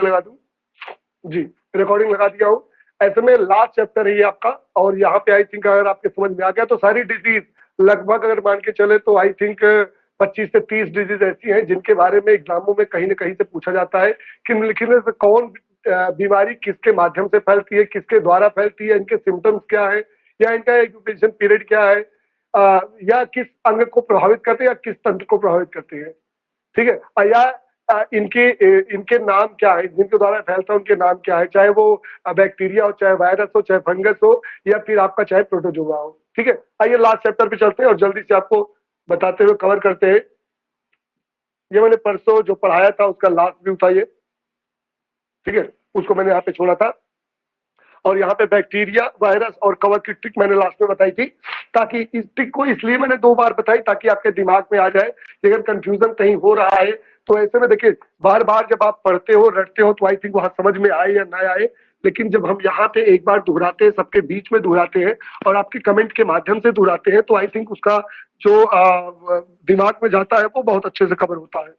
लगा दूं? जी, रिकॉर्डिंग लगा दिया हूँ। ऐसे में लास्ट चैप्टर है ये आपका, और यहाँ पे आई थिंक अगर आपके समझ में आ गया तो सारी डिजीज लगभग अगर मान के चले तो आई थिंक 25 से 30 डिजीज ऐसी हैं जिनके बारे में एग्जामों में कहीं ना कहीं से पूछा जाता है कि निम्नलिखित से कौन बीमारी किसके माध्यम से फैलती है, किसके द्वारा फैलती है, इनके सिम्टम्स क्या है, या इनका इंक्यूबेशन पीरियड क्या है, या किस अंग को प्रभावित करते हैं या किस तंत्र को प्रभावित करते हैं, ठीक है, या इनके इनके नाम क्या है, जिनके द्वारा फैलता है उनके नाम क्या है, चाहे वो बैक्टीरिया हो, चाहे वायरस हो, चाहे फंगस हो, या फिर आपका चाहे प्रोटोजोआ हो। ठीक है, आइए लास्ट चैप्टर पे चलते हैं और जल्दी से आपको बताते हुए कवर करते हैं। ये मैंने परसों जो पढ़ाया था उसका लास्ट व्यू था ये, ठीक है, उसको मैंने यहाँ पे छोड़ा था, और यहाँ पे बैक्टीरिया, वायरस और कवर की ट्रिक मैंने लास्ट में बताई थी, ताकि इस ट्रिक को इसलिए मैंने 2 बार बताई ताकि आपके दिमाग में आ जाए कि अगर कंफ्यूजन कहीं हो रहा है तो ऐसे में देखिए बार बार जब आप पढ़ते हो रटते हो तो आई थिंक वहां समझ में आए या ना आए, लेकिन जब हम यहाँ पे एक बार दोहराते हैं, सबके बीच में दोहराते हैं और आपके कमेंट के माध्यम से दोहराते हैं, तो आई थिंक उसका जो दिमाग में जाता है वो बहुत अच्छे से कवर होता है।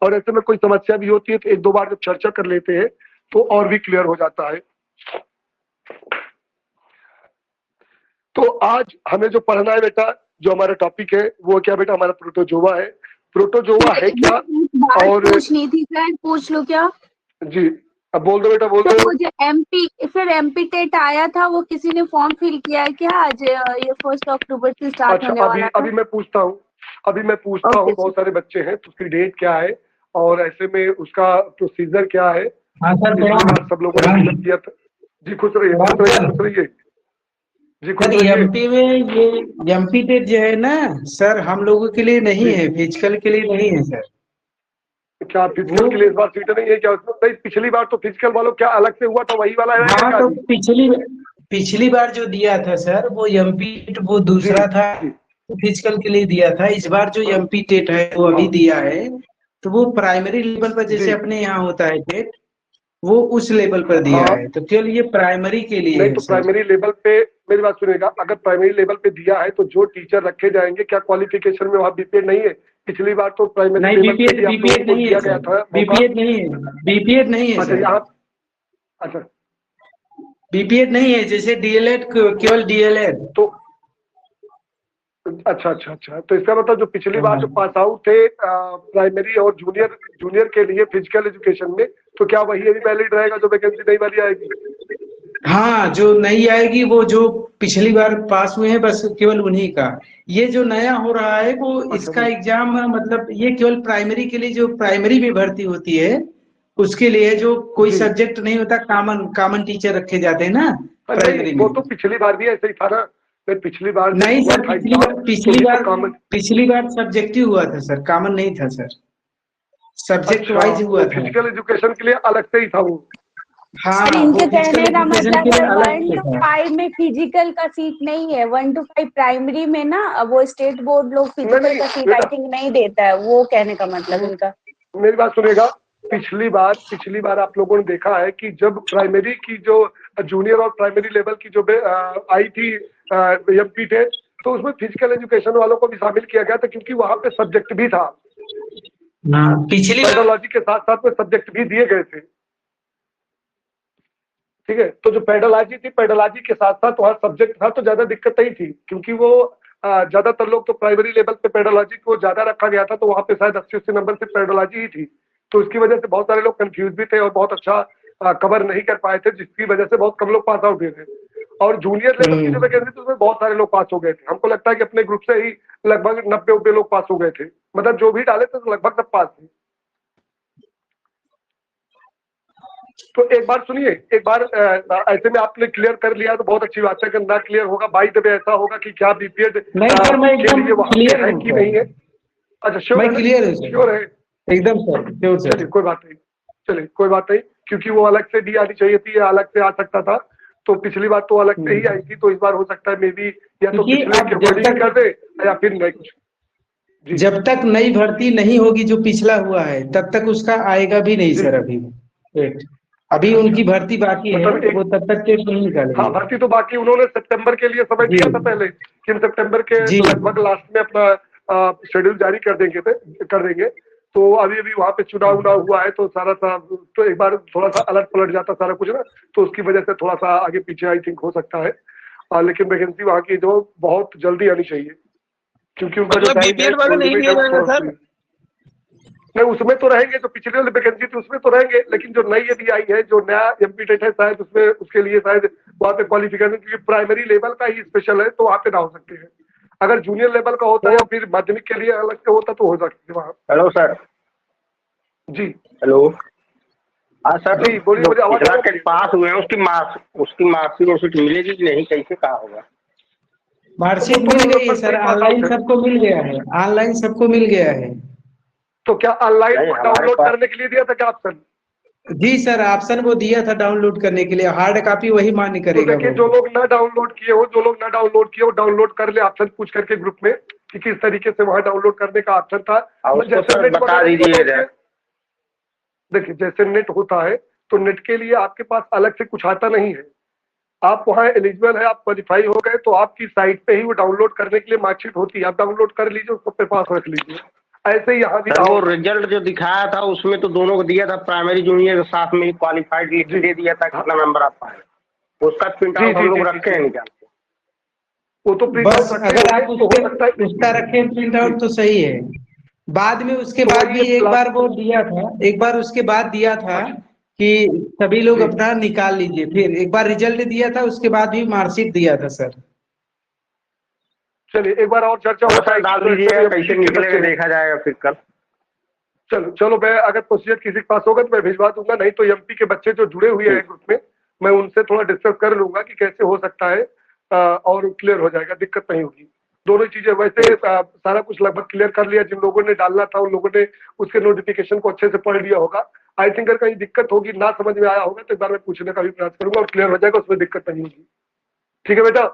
और ऐसे में कोई समस्या भी होती है तो 1-2 बार जब चर्चा कर लेते हैं तो और भी क्लियर हो जाता है। तो आज हमें जो पढ़ना है बेटा, जो हमारा टॉपिक है वो क्या बेटा, हमारा प्रोटोजोआ है। प्रोटोजोआ है क्या, और पूछनी थी सर, पूछ लो क्या? जी अब बोल दो बेटा, बोल तो दो। वो जो एमपी टेट आया था वो किसी ने फॉर्म फिल किया है क्या? आज ये 1 अक्टूबर से स्टार्ट अच्छा, होने वाला था। अभी मैं पूछता हूँ, ओके बहुत सारे बच्चे हैं तो उसकी डेट क्या है और ऐसे में उसका प्रोसीजर क्या है। हाँ सर, पिछली बार सब लोगों ने फिलअप किया था। जी खुश रहिए, खुश रहिए, खुश रहिए जी, खुश सर रहिए। एमपी में ये एमपी टेट जो है ना सर, हम लोगों के लिए नहीं है, फिजिकल के लिए नहीं है सर। क्या फिजिकल के लिए इस बार सीटें नहीं है क्या उसमें? नहीं, पिछली बार तो फिजिकल वालों क्या अलग से हुआ था वही वाला है हाँ क्या तो जी? पिछली बार जो दिया था सर वो एमपी टेट वो जी दूसरा था, जी फिजिकल के लिए दिया था। इस बार जो एमपी टेट है वो अभी हाँ दिया है, तो वो प्राइमरी लेवल पर जैसे जी अपने यहाँ होता है टेट, वो उस लेवल पर दिया हाँ। है। तो केवल ये प्राइमरी के लिए नहीं है तो सर। प्राइमरी लेवल पे मेरी बात सुनिएगा, अगर प्राइमरी लेवल पे दिया है तो जो टीचर रखे जाएंगे क्या क्वालिफिकेशन में वहाँ बीपीएड नहीं है? पिछली बार तो प्राइमरी नहीं, लेवल पे बीपीएड ही आप लोगों बीपीएड को नहीं है दिया गया सर, था मौका। बीपीएड नहीं है, बीपीएड नहीं है अच्छा सर, यहाँ, अच्छा बीपीएड नहीं है। जैसे डीएलएड, केवल डीएलएड। तो अच्छा, तो इसका मतलब जो पिछली बार हाँ जो पास आउट थे प्राइमरी और जूनियर जूनियर के लिए फिजिकल एजुकेशन में, तो क्या वही अभी वैलिड रहेगा जो वैकेंसी नई वाली आएगी? हाँ, जो नहीं आएगी वो जो पिछली बार पास हुए हैं बस केवल उन्हीं का। ये जो नया हो रहा है वो अच्छा इसका एग्जाम मतलब ये केवल प्राइमरी के लिए, जो प्राइमरी में भर्ती होती है उसके लिए, जो कोई जी सब्जेक्ट नहीं होता, कॉमन कॉमन टीचर रखे जाते हैं ना नहीं प्राइमरी वो में। तो पिछली बार भी ऐसे ही था ना, नहीं पिछली बार जब नहीं हुआ सर, था एग्जाम तो भी तो कॉमन। पिछली बार सब्जेक्टिव हुआ था सर, कॉमन नहीं था सर, सब्जेक्ट अच्छा वाइज हुआ वो था। फिजिकल एजुकेशन के लिए अलग से ही था वो। हाँ, सर वो इनके फिजिकल कहने का एजुकेशन मतलब के लिए है अलग 1 से to था। 5 में फिजिकल का सीट नहीं है। 1 to 5 प्राइमरी में ना वो स्टेट बोर्ड लोग नहीं फिजिकल नहीं का सीट आई बेटा, थिंक नहीं देता है, वो कहने का मतलब इनका। मेरी बात सुनेगा, पिछली बार आप लोगों ने देखा है कि जब प्राइमरी की जो जूनियर और प्राइमरी लेवल की जो आई थी एमपी टेट, तो उसमें फिजिकल एजुकेशन वालों को भी शामिल किया गया था क्योंकि वहां पे सब्जेक्ट भी था, हाँ, पिछली बार पेडोलॉजी के साथ साथ में सब्जेक्ट भी दिए गए थे। ठीक है, तो जो पेडोलॉजी थी, पेडोलॉजी के साथ साथ वहाँ सब्जेक्ट था तो ज्यादा दिक्कत नहीं थी क्योंकि वो ज्यादातर लोग तो प्राइमरी लेवल पे पेडोलॉजी को ज्यादा रखा गया था, तो वहाँ पे शायद 80-80 नंबर से पेडोलॉजी ही थी, तो इसकी वजह से बहुत सारे लोग कंफ्यूज भी थे और बहुत अच्छा कवर नहीं कर पाए थे, जिसकी वजह से बहुत कम लोग पास आउट हुए थे। और जूनियर लेवल की जो वैकेंसी थी उसमें बहुत सारे लोग पास हो गए थे, हमको लगता है कि अपने ग्रुप से ही लगभग 90-90 लोग पास हो गए थे, मतलब जो भी डाले थे तो लगभग सब पास थे। तो एक बार सुनिए, एक बार ऐसे में आपने क्लियर कर लिया तो बहुत अच्छी बात है, अगर ना क्लियर होगा बाई द वे ऐसा होगा कि क्या बीपीएड नहीं सर, मैं के एकदम लिए वहां पे क्लियर है हूँ कि नहीं सर, है? अच्छा श्योर मैं है ना? क्लियर हूँ सर, श्योर है? एकदम सर, श्योर सर। चलिए कोई बात नहीं, चलिए कोई बात नहीं, क्योंकि वो अलग से डी आनी चाहिए थी या अलग से आ सकता था, तो पिछली बार तो अलग से ही आई थी, तो इस बार हो सकता है मे बी या तो क्योंकि पिछले के अब जब अकॉर्डिंग कर तक दे या फिर नहीं कुछ। जी जब तक नई भर्ती नहीं होगी जो पिछला हुआ है तब तक उसका आएगा भी नहीं जी सर। अभी वेट, अभी अच्छा अच्छा, उनकी भर्ती बाकी है, मतलब वो एक, तब तक टेस्ट नहीं हाँ निकालेंगे। भर्ती तो बाकी, उन्होंने सितंबर के लिए समय जी दिया था पहले कि हम सितंबर के जी लगभग लास्ट में अपना शेड्यूल जारी कर देंगे। तो अभी अभी वहां पे चुनाव उनाव हुआ है, तो सारा सा तो एक बार थोड़ा सा अलट पलट जाता सारा कुछ ना, तो उसकी वजह से थोड़ा सा आगे पीछे आई थिंक हो सकता है। लेकिन वैकेंसी वहाँ की जो बहुत जल्दी आनी चाहिए, क्योंकि उनका जो मतलब टाइम है बीपीएल वाले नहीं लिमिट है लिए जाएंगे थोड़ा सर? नहीं, उसमें तो रहेंगे, जो पिछले वाली वैकेंसी थी उसमें तो रहेंगे, लेकिन जो नई यदि आई है, जो नया एमपीटेट है, शायद उसमें उसके लिए शायद वहाँ पे क्वालिफिकेशन, क्योंकि प्राइमरी लेवल का ही स्पेशल है, तो वहाँ पे ना हो सकते हैं। अगर जूनियर लेवल का होता है या फिर माध्यमिक के लिए अलग से होता तो हो सकते वहाँ। Hello sir. जी हेलो। हाँ सर, जी बोलिए, जो मुझे आवाज आ पिछला रहा के है? पास हुए हैं उसकी मार्कशीट मिलेगी कि नहीं, कैसे कहा होगा? मार्कशीट तो मिल गई है लगभग सर, सही पास आउट ऑनलाइन है। सबको मिल गया है, ऑनलाइन सबको मिल गया है। तो क्या ऑनलाइन नहीं वो हमारे डाउनलोड पास। करने के लिए दिया था क्या ऑप्शन? जी सर, ऑप्शन वो दिया था डाउनलोड करने के लिए, हार्ड कॉपी वही मान्य तो करेगा देखिए, वो। जो लोग ना डाउनलोड किए हो, डाउनलोड कर ले, ऑप्शन पूछ करके ग्रुप में कि किस तरीके से वहां डाउनलोड करने का ऑप्शन था। और उसको जैसे सर नेट बता वगैरह हुआ तो दीजिएगा। उसके, देखिए जैसे नेट होता है, तो नेट के लिए आपके पास अलग से कुछ आता नहीं है। आप वहाँ एलिजिबल है, आप क्वालिफाई हो गए, तो आपकी साइट पे ही वो डाउनलोड करने के लिए मार्कशीट होती है, आप डाउनलोड कर लीजिए, उसको अपने पास रख लीजिए। ऐसे ही यहाँ भी सर रहा वो होगा। रिजल्ट जो दिखाया था उसमें तो दोनों को दिया था, प्राइमरी जूनियर के साथ में क्वालिफाइड लिस्ट जी दे दिया था, हाँ, कितना नंबर आप पाए। उसका प्रिंट जी आउट जी हम जी लोग जी रखे जी, हैं निकाल के। वो तो प्रिंट बस आउट रखे अगर होंगे, आप तो उसके हो सकता है। उसका रखें प्रिंट जी, आउट तो सही है। बाद में उसके तो बाद वही भी एक क्लास। बार वो दिया था, एक बार उसके बाद दिया था अच्छा, कि सभी लोग जी अपना निकाल लीजिए, फिर एक बार रिजल्ट दिया था, उसके बाद भी मार्कशीट दिया था सर। चलिए, एक बार और चर्चा हाँ हो सर, पाएगी, डाल जो दीजिएगा, एक्चुअली कैसे एमपीटी के निकलेगा बच्चे हैं। देखा जाएगा फिर कल। चलो चलो, मैं अगर प्रोसीजर किसी के पास होगा तो मैं भिजवा दूंगा, नहीं तो एमपी के बच्चे जो जुड़े हुए हैं ठीक। ग्रुप में, मैं उनसे थोड़ा डिस्कस कर लूंगा कि कैसे हो सकता है, और क्लियर हो जाएगा, दिक्कत नहीं होगी। दोनों चीजें वैसे ठीक। सारा कुछ लगभग क्लियर कर लिया, जिन लोगों ने डालना था उन लोगों ने उसके नोटिफिकेशन को अच्छे से पढ़ लिया होगा। आई थिंक अगर कहीं दिक्कत होगी, ना समझ में आया होगा, तो एक बार मैं पूछने का भी प्रयास करूंगा, और क्लियर हो जाएगा, उसमें दिक्कत नहीं होगी। ठीक है बेटा?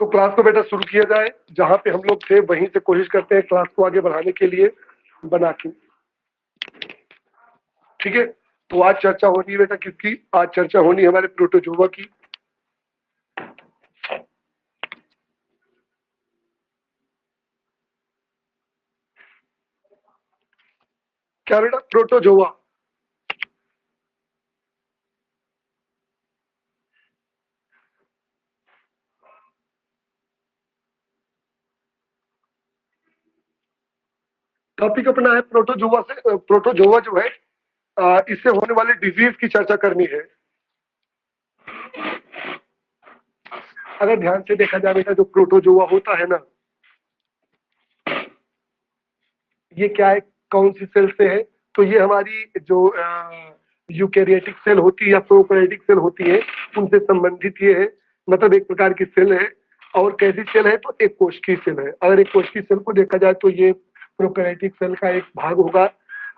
तो क्लास को बेटा शुरू किया जाए, जहां पे हम लोग थे वहीं से कोशिश करते हैं क्लास को आगे बढ़ाने के लिए बना के। ठीक है, तो आज चर्चा होनी है बेटा किसकी? आज चर्चा होनी है हमारे प्रोटोजोआ की। क्या बेटा? प्रोटोजोआ। टॉपिक अपना है प्रोटोजोआ से। प्रोटोजोआ जो है, इससे होने वाले डिजीज की चर्चा करनी है। अगर ध्यान से देखा जाए बेटा, जो प्रोटोजोआ होता है ना, ये क्या है, कौन सी सेल से है? तो ये हमारी जो यूकैरियोटिक सेल होती है या प्रोकैरियोटिक सेल होती है, उनसे संबंधित ये है। मतलब एक प्रकार की सेल है। और कैसी सेल है? तो एक कोशिकीय सेल है। अगर एक कोशिकीय सेल को देखा जाए तो ये प्रोकैरियोटिक सेल का एक भाग होगा।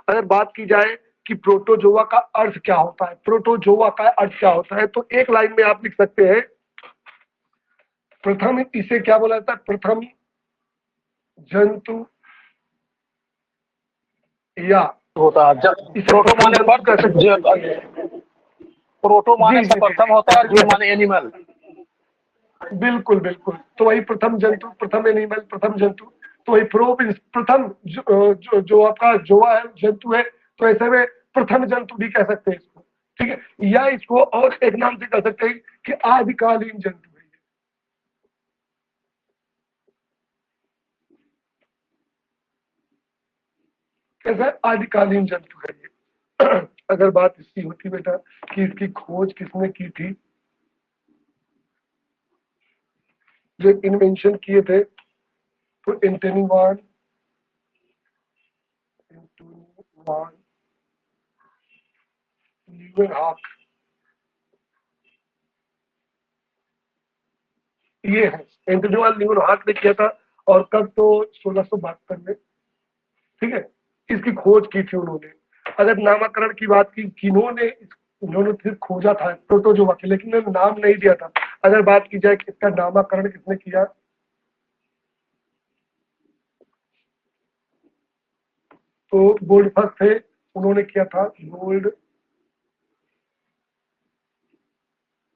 अगर बात की जाए कि प्रोटोजोआ का अर्थ क्या होता है, प्रोटोजोआ का अर्थ क्या होता है, तो एक लाइन में आप लिख सकते हैं, प्रथम इसे क्या बोला जाता है? प्रथम जंतु या होता है इसे प्रोटो प्रथम माने जंतु कह सकते हैं। प्रोटो माने जी जी जी, सर्वप्रथम होता है, जो माने एनिमल। बिल्कुल बिल्कुल। तो वही प्रथम जंतु, प्रथम एनिमल, प्रथम जंतु। तो वही प्रथम जो आपका जोआ है, जंतु है, तो ऐसे में प्रथम जंतु भी कह सकते हैं इसको। ठीक है, या इसको और एक नाम से कह सकते हैं कि आदिकालीन जंतु है। कैसा? आदिकालीन जंतु है ये। अगर बात इसकी होती बेटा कि इसकी खोज किसने की थी, जो इन्वेंशन किए थे, तो एंटनी वान ल्यूवेनहॉक, ये है। एंटनी वान ल्यूवेनहॉक ने किया था। और कब? तो 1672 में। ठीक है, इसकी खोज की थी उन्होंने। अगर नामकरण की बात की, किन्होंने उन्होंने सिर्फ खोजा था प्रोटोजोआ के, लेकिन उन्होंने नाम नहीं दिया था। अगर बात की जाए कि इसका नामकरण किसने किया, तो गोल्डफस्ट थे, उन्होंने किया था।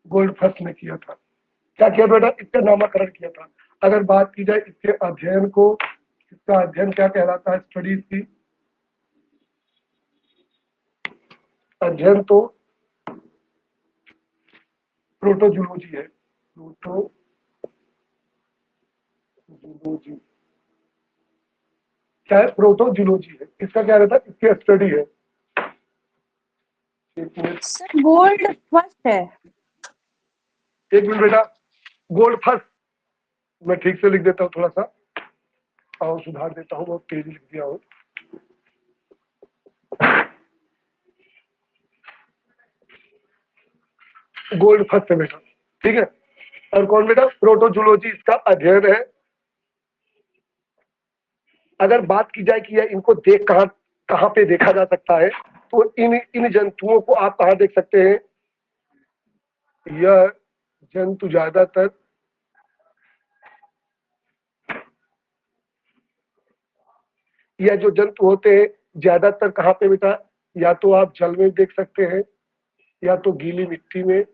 गोल्डफस्ट ने किया था। क्या किया बेटा, इसका नामकरण किया था। अगर बात की जाए इसके अध्ययन को, इसका अध्ययन क्या कहलाता है, स्टडीज की अध्ययन तो प्रोटोजूलॉजी है, प्रोटोजूलॉजी क्या है, प्रोटोजूलॉजी है। इसका क्या रहता है, इसकी स्टडी है। एक मिनट सर गोल्ड फर्स्ट है। एक मिनट बेटा, गोल्ड फर्स्ट मैं ठीक से लिख देता हूँ थोड़ा सा और सुधार देता हूँ, बहुत तेजी लिख दिया हूँ। गोल्ड फर्स्ट है बेटा, ठीक है। और कौन बेटा, प्रोटोजूलॉजी इसका अध्ययन है। अगर बात की जाए कि इनको देख कहाँ कहाँ पे देखा जा सकता है, तो इन जंतुओं को आप कहाँ देख सकते हैं। यह जंतु ज्यादातर यह जो जंतु होते हैं ज्यादातर कहाँ पे बेटा, या तो आप जल में देख सकते हैं, या तो गीली मिट्टी में,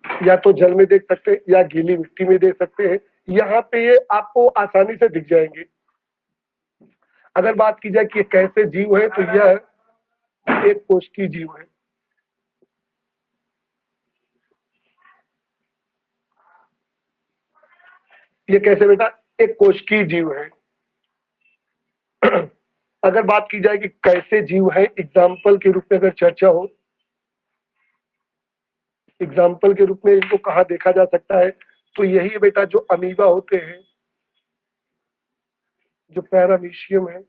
या तो जल में देख सकते हैं, या गीली मिट्टी में देख सकते हैं। यहाँ पे ये आपको आसानी से दिख जाएंगे। अगर बात की जाए कि ये कैसे जीव है, तो यह एक कोशिकीय जीव है। ये कैसे बेटा, एक कोशिकीय जीव है। अगर बात की जाए कि कैसे जीव है, एग्जाम्पल के रूप में अगर चर्चा हो, एग्जाम्पल के रूप में इनको कहाँ देखा जा सकता है, तो यही बेटा जो अमीबा होते हैं, जो पैरामीशियम है,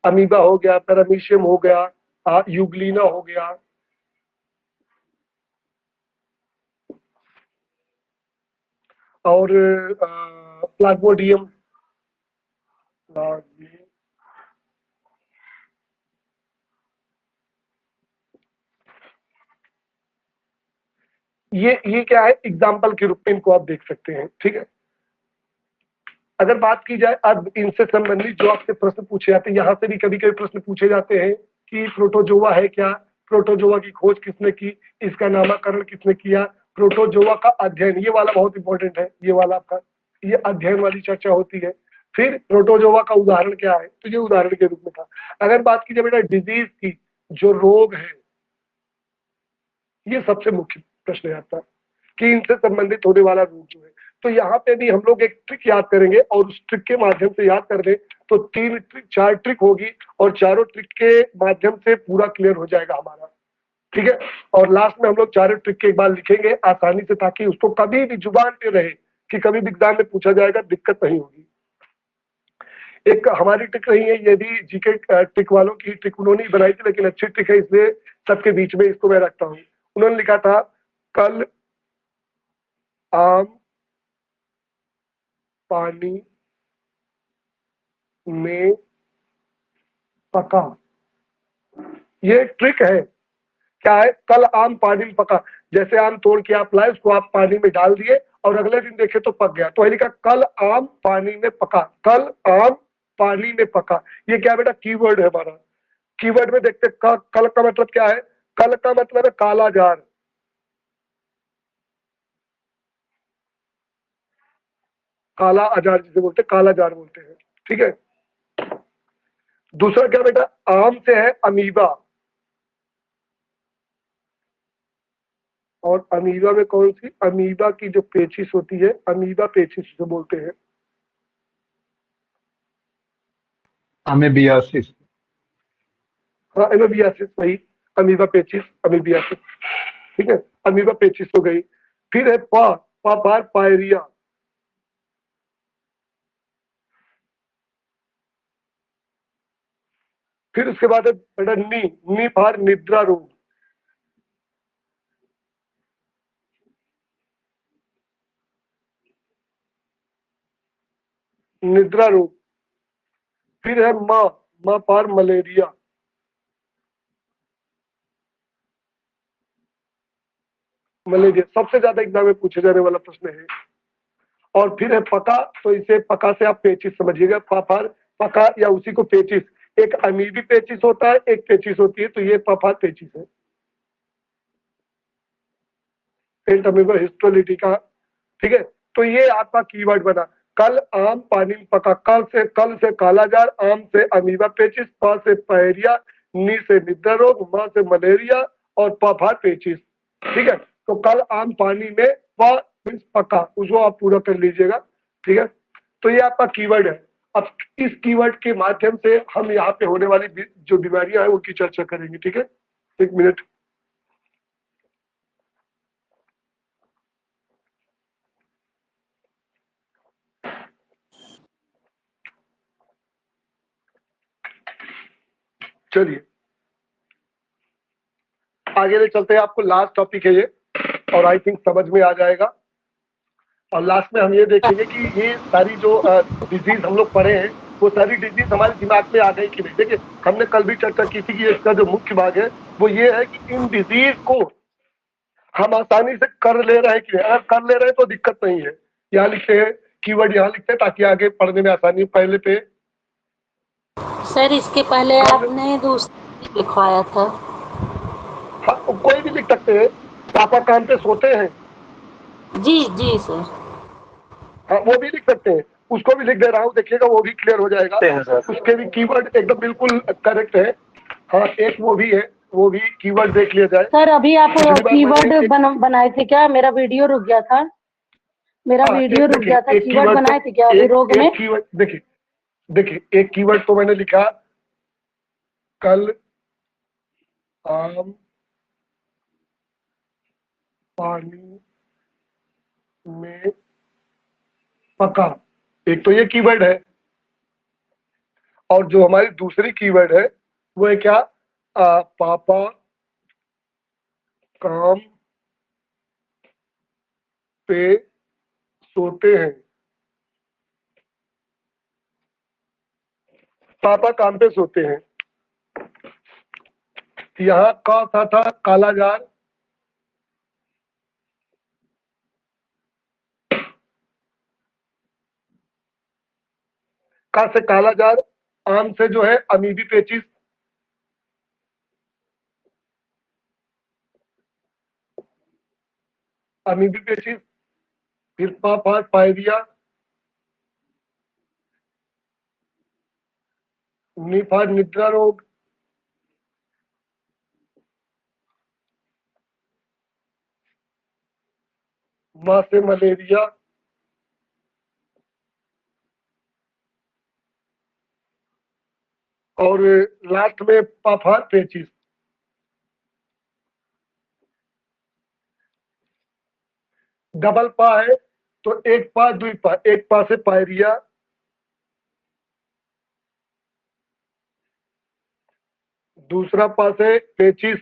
अमीबा हो गया, पैरामीशियम हो गया, यूग्लिना हो गया, और प्लाज्मोडियम, ये क्या है, एग्जाम्पल के रूप में इनको आप देख सकते हैं, ठीक है। अगर बात की जाए अब इनसे संबंधित जो आपसे प्रश्न पूछे जाते हैं, यहाँ से भी कभी कभी प्रश्न पूछे जाते हैं कि प्रोटोजोआ है क्या, प्रोटोजोआ की खोज किसने की, इसका नामकरण किसने किया, प्रोटोजोआ का अध्ययन, ये वाला बहुत इंपॉर्टेंट है, ये वाला आपका, ये अध्ययन वाली चर्चा होती है। फिर प्रोटोजोआ का उदाहरण क्या है, तो ये उदाहरण के रूप में था। अगर बात की जाए बेटा डिजीज की, जो रोग है, ये सबसे मुख्य प्रश्न आता है कि इनसे संबंधित होने वाला रोग जो है। तो यहाँ पे भी हम लोग एक ट्रिक याद करेंगे, और उस ट्रिक के माध्यम से याद कर दें तो 4 ट्रिक होगी, और चारों ट्रिक के माध्यम से पूरा क्लियर हो जाएगा हमारा, ठीक है। और लास्ट में हम लोग चारों ट्रिक के एक बार लिखेंगे आसानी से, ताकि उसको कभी भी जुबान पे रहे कि कभी भी एग्जाम में पूछा जाएगा, दिक्कत नहीं होगी। एक हमारी ट्रिक रही है, ये भी जीके ट्रिक वालों की ट्रिक उन्होंने ही बनाई थी, लेकिन अच्छी ट्रिक है, इसलिए सबके बीच में इसको मैं रखता हूँ। उन्होंने लिखा था, कल आम पानी में पका। ये ट्रिक है, क्या है, कल आम पानी में पका। जैसे आम तोड़ के आप लाए, उसको आप पानी में डाल दिए और अगले दिन देखे तो पक गया, तो लिखा कल आम पानी में पका, कल आम पानी में पका। ये क्या बेटा, कीवर्ड है हमारा। कीवर्ड में देखते कल का मतलब क्या है, कल का मतलब है काला जार, काला अजार जिसे बोलते हैं, काला जार बोलते हैं, ठीक है। दूसरा क्या बेटा, आम से है अमीबा, और अमीबा में कौन सी, अमीबा की जो पेचिस होती है, अमीबा पेचिस जो बोलते हैं, अमेबियासिस। हाँ एमेबियासिस, वही अमीबा पेचिस, अमीबियासिस, ठीक है। अमीबा पेचिस हो गई। फिर है पार पायरिया, फिर उसके बाद है बेटा नी फार निद्रा रोग, निद्रा रोग। फिर है माँ पार मलेरिया, मलेरिया सबसे ज्यादा एग्जाम में पूछे जाने वाला प्रश्न है। और फिर है पका, तो इसे पका से आप पेचिस समझिएगा, पाफार पका या उसी को पेचिस। एक अमीबी पेचिस होता है, एक पेचिस होती है, तो ये पाफार पेचिस है, पेंट अमीबा हिस्टोलिटी का। ठीक है, तो ये आपका कीवर्ड बना। कल आम पानी में पका, कल से कालाजार, आम से अमीबा पेचिस, प से पायरिया, नी से निद्रा रोग, म से मलेरिया और पाफार पेचिस। ठीक है, तो कल आम पानी में प मीन्स पका, उसको आप पूरा कर लीजिएगा। ठीक है, तो ये आपका कीवर्ड है। अब इस कीवर्ड के माध्यम से हम यहाँ पे होने वाली जो बीमारियां हैं उनकी चर्चा करेंगे। ठीक है, एक मिनट। चलिए आगे ले चलते हैं, आपको लास्ट टॉपिक है ये, और आई थिंक समझ में आ जाएगा। और लास्ट में हम ये देखेंगे कि ये सारी जो डिजीज हम लोग पढ़े हैं वो सारी डिजीज हमारे दिमाग में आ गई कि नहीं। देखिए हमने कल भी चर्चा की थी कि इसका जो मुख्य भाग है वो ये है कि इन डिजीज को हम आसानी से कर ले रहे हैं कि नहीं। अगर कर ले रहे हैं तो दिक्कत नहीं है, यहाँ लिखते हैं कीवर्ड, यहाँ लिखते हैं ताकि आगे पढ़ने में आसानी हो। पहले पे सर इसके पहले आपने दूसरा लिखवाया था। हाँ, कोई भी लिख सकते हैं। पापा काम पे सोते हैं, जी जी सर। हाँ वो भी लिख सकते हैं, उसको भी लिख दे रहा हूँ, देखिएगा वो भी क्लियर हो जाएगा। उसके भी कीवर्ड एकदम बिल्कुल करेक्ट है। हाँ एक वो भी है, वो भी कीवर्ड देख लिया जाए। सर अभी आप कीवर्ड बनाए थे क्या? मेरा वीडियो रुक गया था, वीडियो रुक गया था। कीवर्ड बनाए थे क्या अभी रोग में? कीवर्ड देखिए एक कीवर्ड तो मैंने लिखा, कल आम पानी में पका, एक तो ये कीवर्ड है। और जो हमारी दूसरी कीवर्ड है वो है क्या, पापा काम पे सोते हैं। पापा काम पे सोते हैं, यहाँ का था कालाजार, का से कालाजार, आम से जो है अमीबी पेचिस, अमीबी पेचिस, फिर पाफार पायरिया, निफार निद्रा रोग, मां से मलेरिया, और लास्ट में पाफार पेचिस। डबल पा है तो एक पा दुई पा, एक पा से पायरिया, दूसरा पा से पेचिस,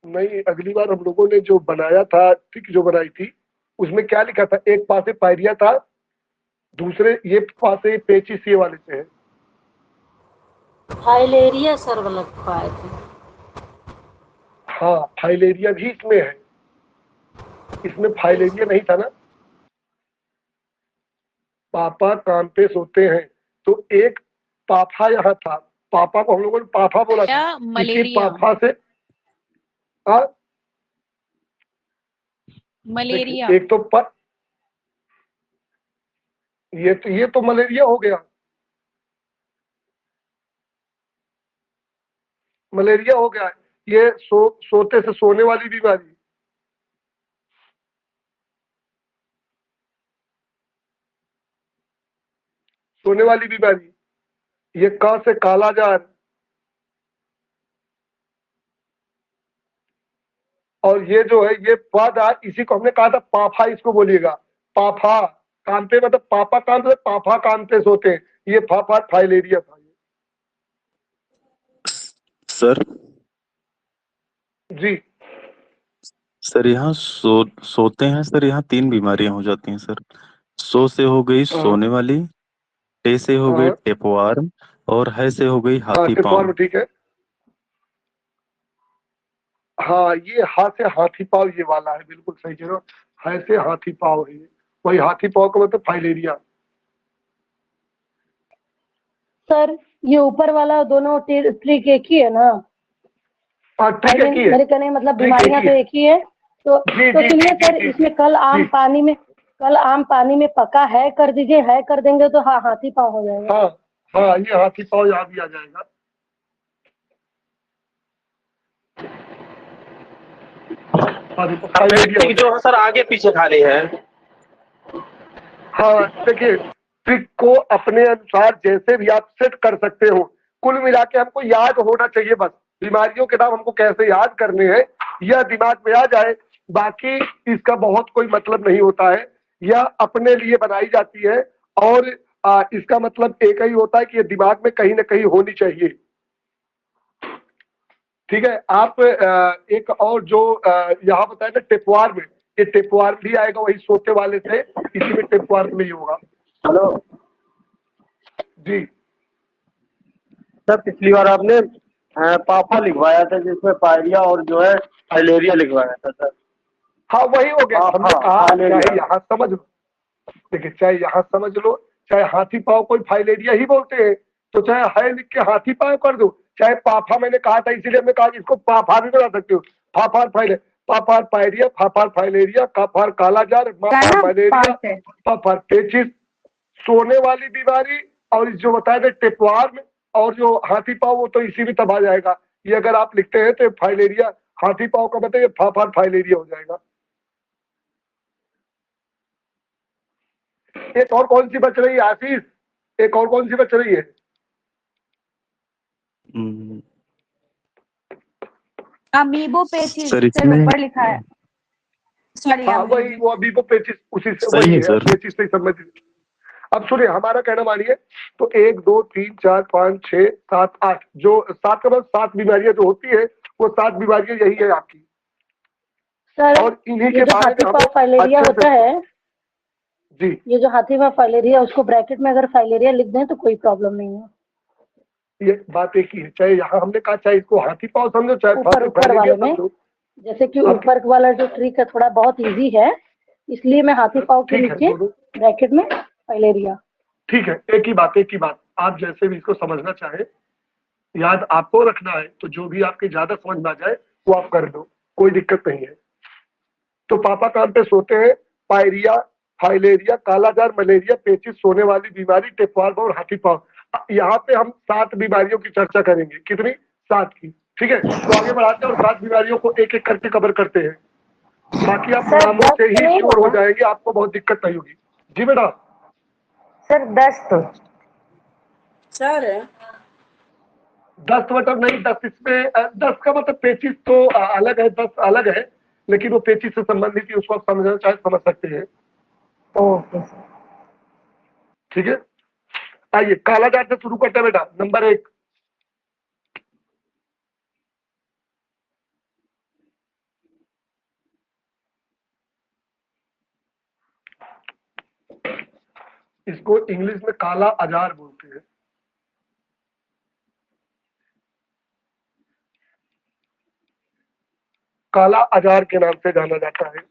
नहीं अगली बार हम लोगों ने जो बनाया था, ठीक जो बनाई थी उसमें क्या लिखा था, एक पा से पायरिया था, दूसरे ये पा से पेचिस ये वाले से है। फाइलेरिया सर वाला लिखवाए थे। हाँ फाइलेरिया भी इसमें है, इसमें फाइलेरिया नहीं था ना। पापा काम पे सोते हैं, तो एक पाफा यहाँ था, पापा को हम लोगों ने पाफा बोला था, इसी पाफा से मलेरिया। एक तो ये तो मलेरिया हो गया, मलेरिया हो गया। ये सोते से सोने वाली बीमारी, सोने वाली बीमारी, ये का से कालाजार, और ये जो है ये पद, इसी को हमने कहा था पाफा, इसको बोलिएगा पाफा। कान पे मतलब पापा कान पे, पाफा कान पे सोते हैं, ये फाफा फाइलेरिया था। सर जी सर यहाँ सोते हैं सर, यहाँ 3 बीमारियां हो जाती हैं सर। सो से हो गई सोने वाली, टे से हो गई टेपवार्म, और है से हो गई हाथी पाँव। ठीक है, हाँ, ये हा से हाथी पाव ये वाला है, बिल्कुल सही कह रहे हो। है से हाथी पाव है ये, वही हाथी पाव का मतलब फाइलेरिया। सर ये ऊपर वाला दोनों ट्रिक एक ही है ना? हाँ, ट्रिक एक ही है। मेरे कहने का मतलब ट्रिक बीमारियां एक ही तो है। एक ही है। तो जी जी सुनिए जी सर, जी इसमें जी कल आम जी। पानी में, कल आम पानी में पका है कर दीजिए, है कर देंगे तो हाँ हाथी पाँव हो जाएगा। हाँ हाँ, ये हाथी पाव यहाँ भी आ जाएगा। हाँ देखो, फाइलेरिया हो जो जाएगा। है सर आगे पीछे खाली है। हाँ देखिए, ट्रिक को अपने अनुसार जैसे भी आप सेट कर सकते हो। कुल मिला के हमको याद होना चाहिए बस, बीमारियों के नाम हमको कैसे याद करने हैं यह दिमाग में आ जाए। बाकी इसका बहुत कोई मतलब नहीं होता है, यह अपने लिए बनाई जाती है। और इसका मतलब एक ही होता है कि ये दिमाग में कहीं ना कहीं होनी चाहिए। ठीक है। आप एक और जो यहाँ बताया ना टेपवार में, ये टेपवार भी आएगा वही सोते वाले से, इसी में टेपवार में ही होगा। हेलो जी सर, पिछली बार आपने पापा लिखवाया था जिसमें पायरिया और जो है फाइलेरिया लिखवाया था सर। हाँ, वही हो गया। हाँ हमने हाँ, कहा फाइलेरिया। चाहे यहाँ समझ लो, देखिए चाहे यहाँ समझ लो, चाहे हाथी पाव कोई फाइलेरिया ही बोलते हैं, तो चाहे है लिख के हाथी पाव कर दो, चाहे पाफा मैंने कहा था इसीलिए हमने कहा कि इसको पाफा भी बना सकते हो। फाफार फाइले, पाफार पायरिया, फाफार फाइलेरिया, काफार कालाजार, माफार मलेरिया, पाफार पेचिस, सोने वाली बीमारी। और जो बताया था टेपवार में और जो हाथी पाव, वो तो इसी में तब आ जाएगा। ये अगर आप लिखते हैं तो फाइलेरिया, हाथी पाव का मतलब ये फाफार फाइलेरिया हो जाएगा। एक और कौन सी बच रही है आशीष? एक और कौन सी बच रही है? हम्म, अमीबो पेचिस सर सर इसमें ऊपर लिखा है। सॉरी हाँ वही, वो अभी वो पेचिस उसी से सही वही है है, सर। पेचिस से संबंधित। अब सुनिए हमारा कहना मानिए, तो 1 2 3 4 5 6 7 8, जो 7 का मतलब 7 बीमारियां जो होती है, वो 7 बीमारियां यही है आपकी। सर और इन्हीं ये के जो बारे हाथी में पाँव हमें फाइलेरिया अच्छे होता से। है, जी ये जो हाथी पाँव फाइलेरिया, उसको ब्रैकेट में अगर फाइलेरिया लिख दें तो कोई प्रॉब्लम नहीं है। ये बात एक ही है, चाहे यहाँ हमने कहा चाहे इसको हाथी पाव समझो, चाहे ऊपर फाइलेरिया वाले में, समझो। जैसे कि आपके ऊपर वाला जो ट्रिक है थोड़ा बहुत इजी है, इसलिए मैं हाथी पाँव के ठीक है नीचे दोनों, ब्रैकेट में फाइलेरिया। ठीक है। एक ही बात, एक ही बात, आप जैसे भी इसको समझना चाहे, याद आपको रखना है तो जो भी आपके ज्यादा समझ में आ जाए वो आप कर दो, कोई दिक्कत नहीं है। तो पापा काम पे सोते हैं, पायरिया, फाइलेरिया, कालाजार, मलेरिया, पेचिस, सोने वाली बीमारी, टेपवार और हाथी पाँव। यहाँ पे हम 7 बीमारियों की चर्चा करेंगे। कितनी? 7 की। ठीक है, तो आगे बढ़ाते हैं और 7 बीमारियों को एक एक करके कवर करते हैं। बाकी आप सर नामों से दस्त ही नहीं श्योर हो होगा? जाएंगे, आपको बहुत दिक्कत नहीं होगी। जी बेटा। सर दस्त? सर 10 मतलब नहीं, 10 इसमें 10 का मतलब पेचिस तो अलग है, 10 अलग है, लेकिन वो पेचिस से संबंधित ही, उसको आप समझना चाहे समझ सकते हैं। Okay sir. ठीक है, आइए कालाजार से शुरू करते हैं बेटा। नंबर 1, इसको इंग्लिश में काला अजार बोलते हैं। काला अजार के नाम से जाना जाता है।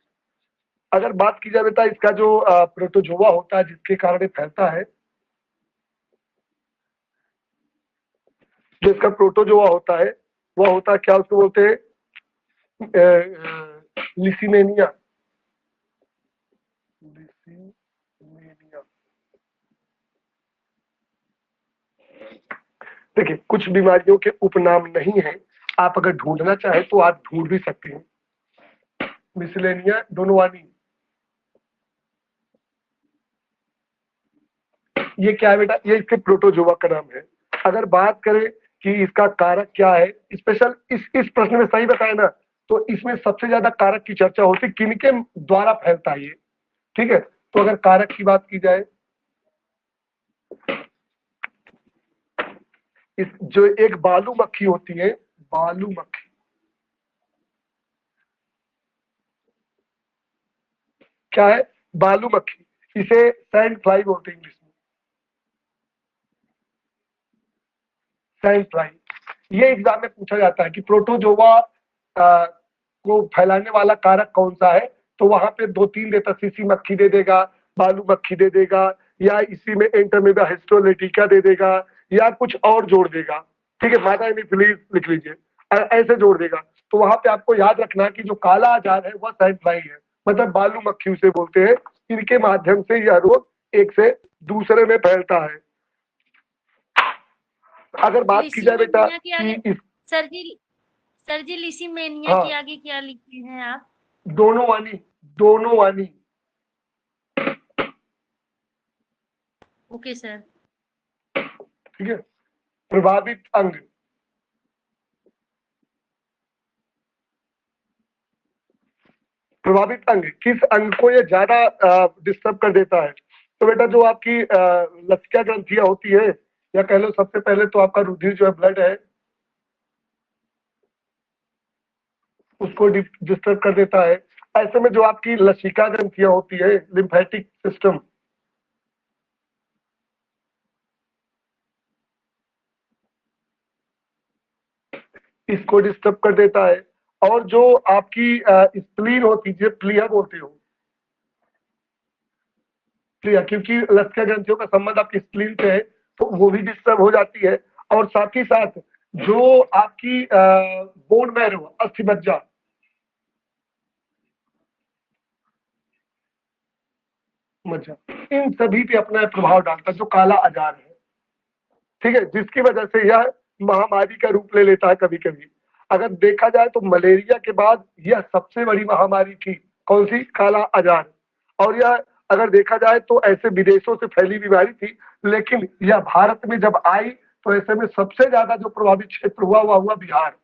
अगर बात की जाए बेटा, इसका जो प्रोटोजोआ होता है जिसके कारण ये फैलता है, जो इसका प्रोटोजोआ होता है वह होता है क्या, उसको बोलते हैं लिसीमेनिया। लिसीमेनिया। देखिए कुछ बीमारियों के उपनाम नहीं है, आप अगर ढूंढना चाहे तो आप ढूंढ भी सकते हैं। मिसलेनिया डोनोवानी, ये क्या है बेटा? ये इसके प्रोटोजोआ का नाम है। अगर बात करें कि इसका कारक क्या है, स्पेशल इस प्रश्न में सही बताया ना, तो इसमें सबसे ज्यादा कारक की चर्चा होती है, किनके द्वारा फैलता है ये। ठीक है, तो अगर कारक की बात की जाए, इस जो एक बालू मक्खी होती है, बालू मक्खी, क्या है? बालू मक्खी, इसे सैंड फ्लाई बोलते हैं इंग्लिश में, सैंड फ्लाई। ये एग्जाम में पूछा जाता है कि प्रोटोजोआ को फैलाने वाला कारक कौन सा है, तो वहां पे 2-3 देता, सीसी मक्खी दे देगा, बालू मक्खी दे देगा, या इसी में एंटरमीबा हिस्टोलेटिका दे देगा, या कुछ और जोड़ देगा। ठीक है, मादा एनीफिलीज लिख लीजिए, ऐसे जोड़ देगा। तो वहां पे आपको याद रखना कि जो काला आजार है वह सैंड फ्लाई है, मतलब बालू मक्खी उसे बोलते हैं। इनके माध्यम से यह रोग एक से दूसरे में फैलता है। अगर बात की जाए बेटा कि सर जी लिसीमेनिया के आगे क्या लिखे हैं आप? दोनों वानी। Okay sir. ठीक है, प्रभावित अंग, किस अंग को ये ज्यादा डिस्टर्ब कर देता है? तो बेटा जो आपकी लसिका ग्रंथियां होती है, या कह लो सबसे पहले तो आपका रुधिर जो है, ब्लड है, उसको डिस्टर्ब कर देता है। ऐसे में जो आपकी लसिका ग्रंथियां होती है, लिम्फेटिक सिस्टम, इसको डिस्टर्ब कर देता है। और जो आपकी स्प्लीन होती है, प्लिया बोलते हो, प्लिया, क्योंकि लसिका ग्रंथियों का संबंध आपकी स्प्लीन से है, तो वो भी डिस्टर्ब हो जाती है। और साथ ही साथ जो आपकी बोन मैरो, अस्थि मज्जा, इन सभी पे अपना प्रभाव डालता है जो काला आजार है। ठीक है, जिसकी वजह से यह महामारी का रूप ले लेता है कभी कभी। अगर देखा जाए तो मलेरिया के बाद यह सबसे बड़ी महामारी थी, कौन सी? काला आजार। और यह अगर देखा जाए तो ऐसे विदेशों से फैली बीमारी थी, लेकिन यह भारत में जब आई तो ऐसे में सबसे ज्यादा जो प्रभावित क्षेत्र हुआ बिहार।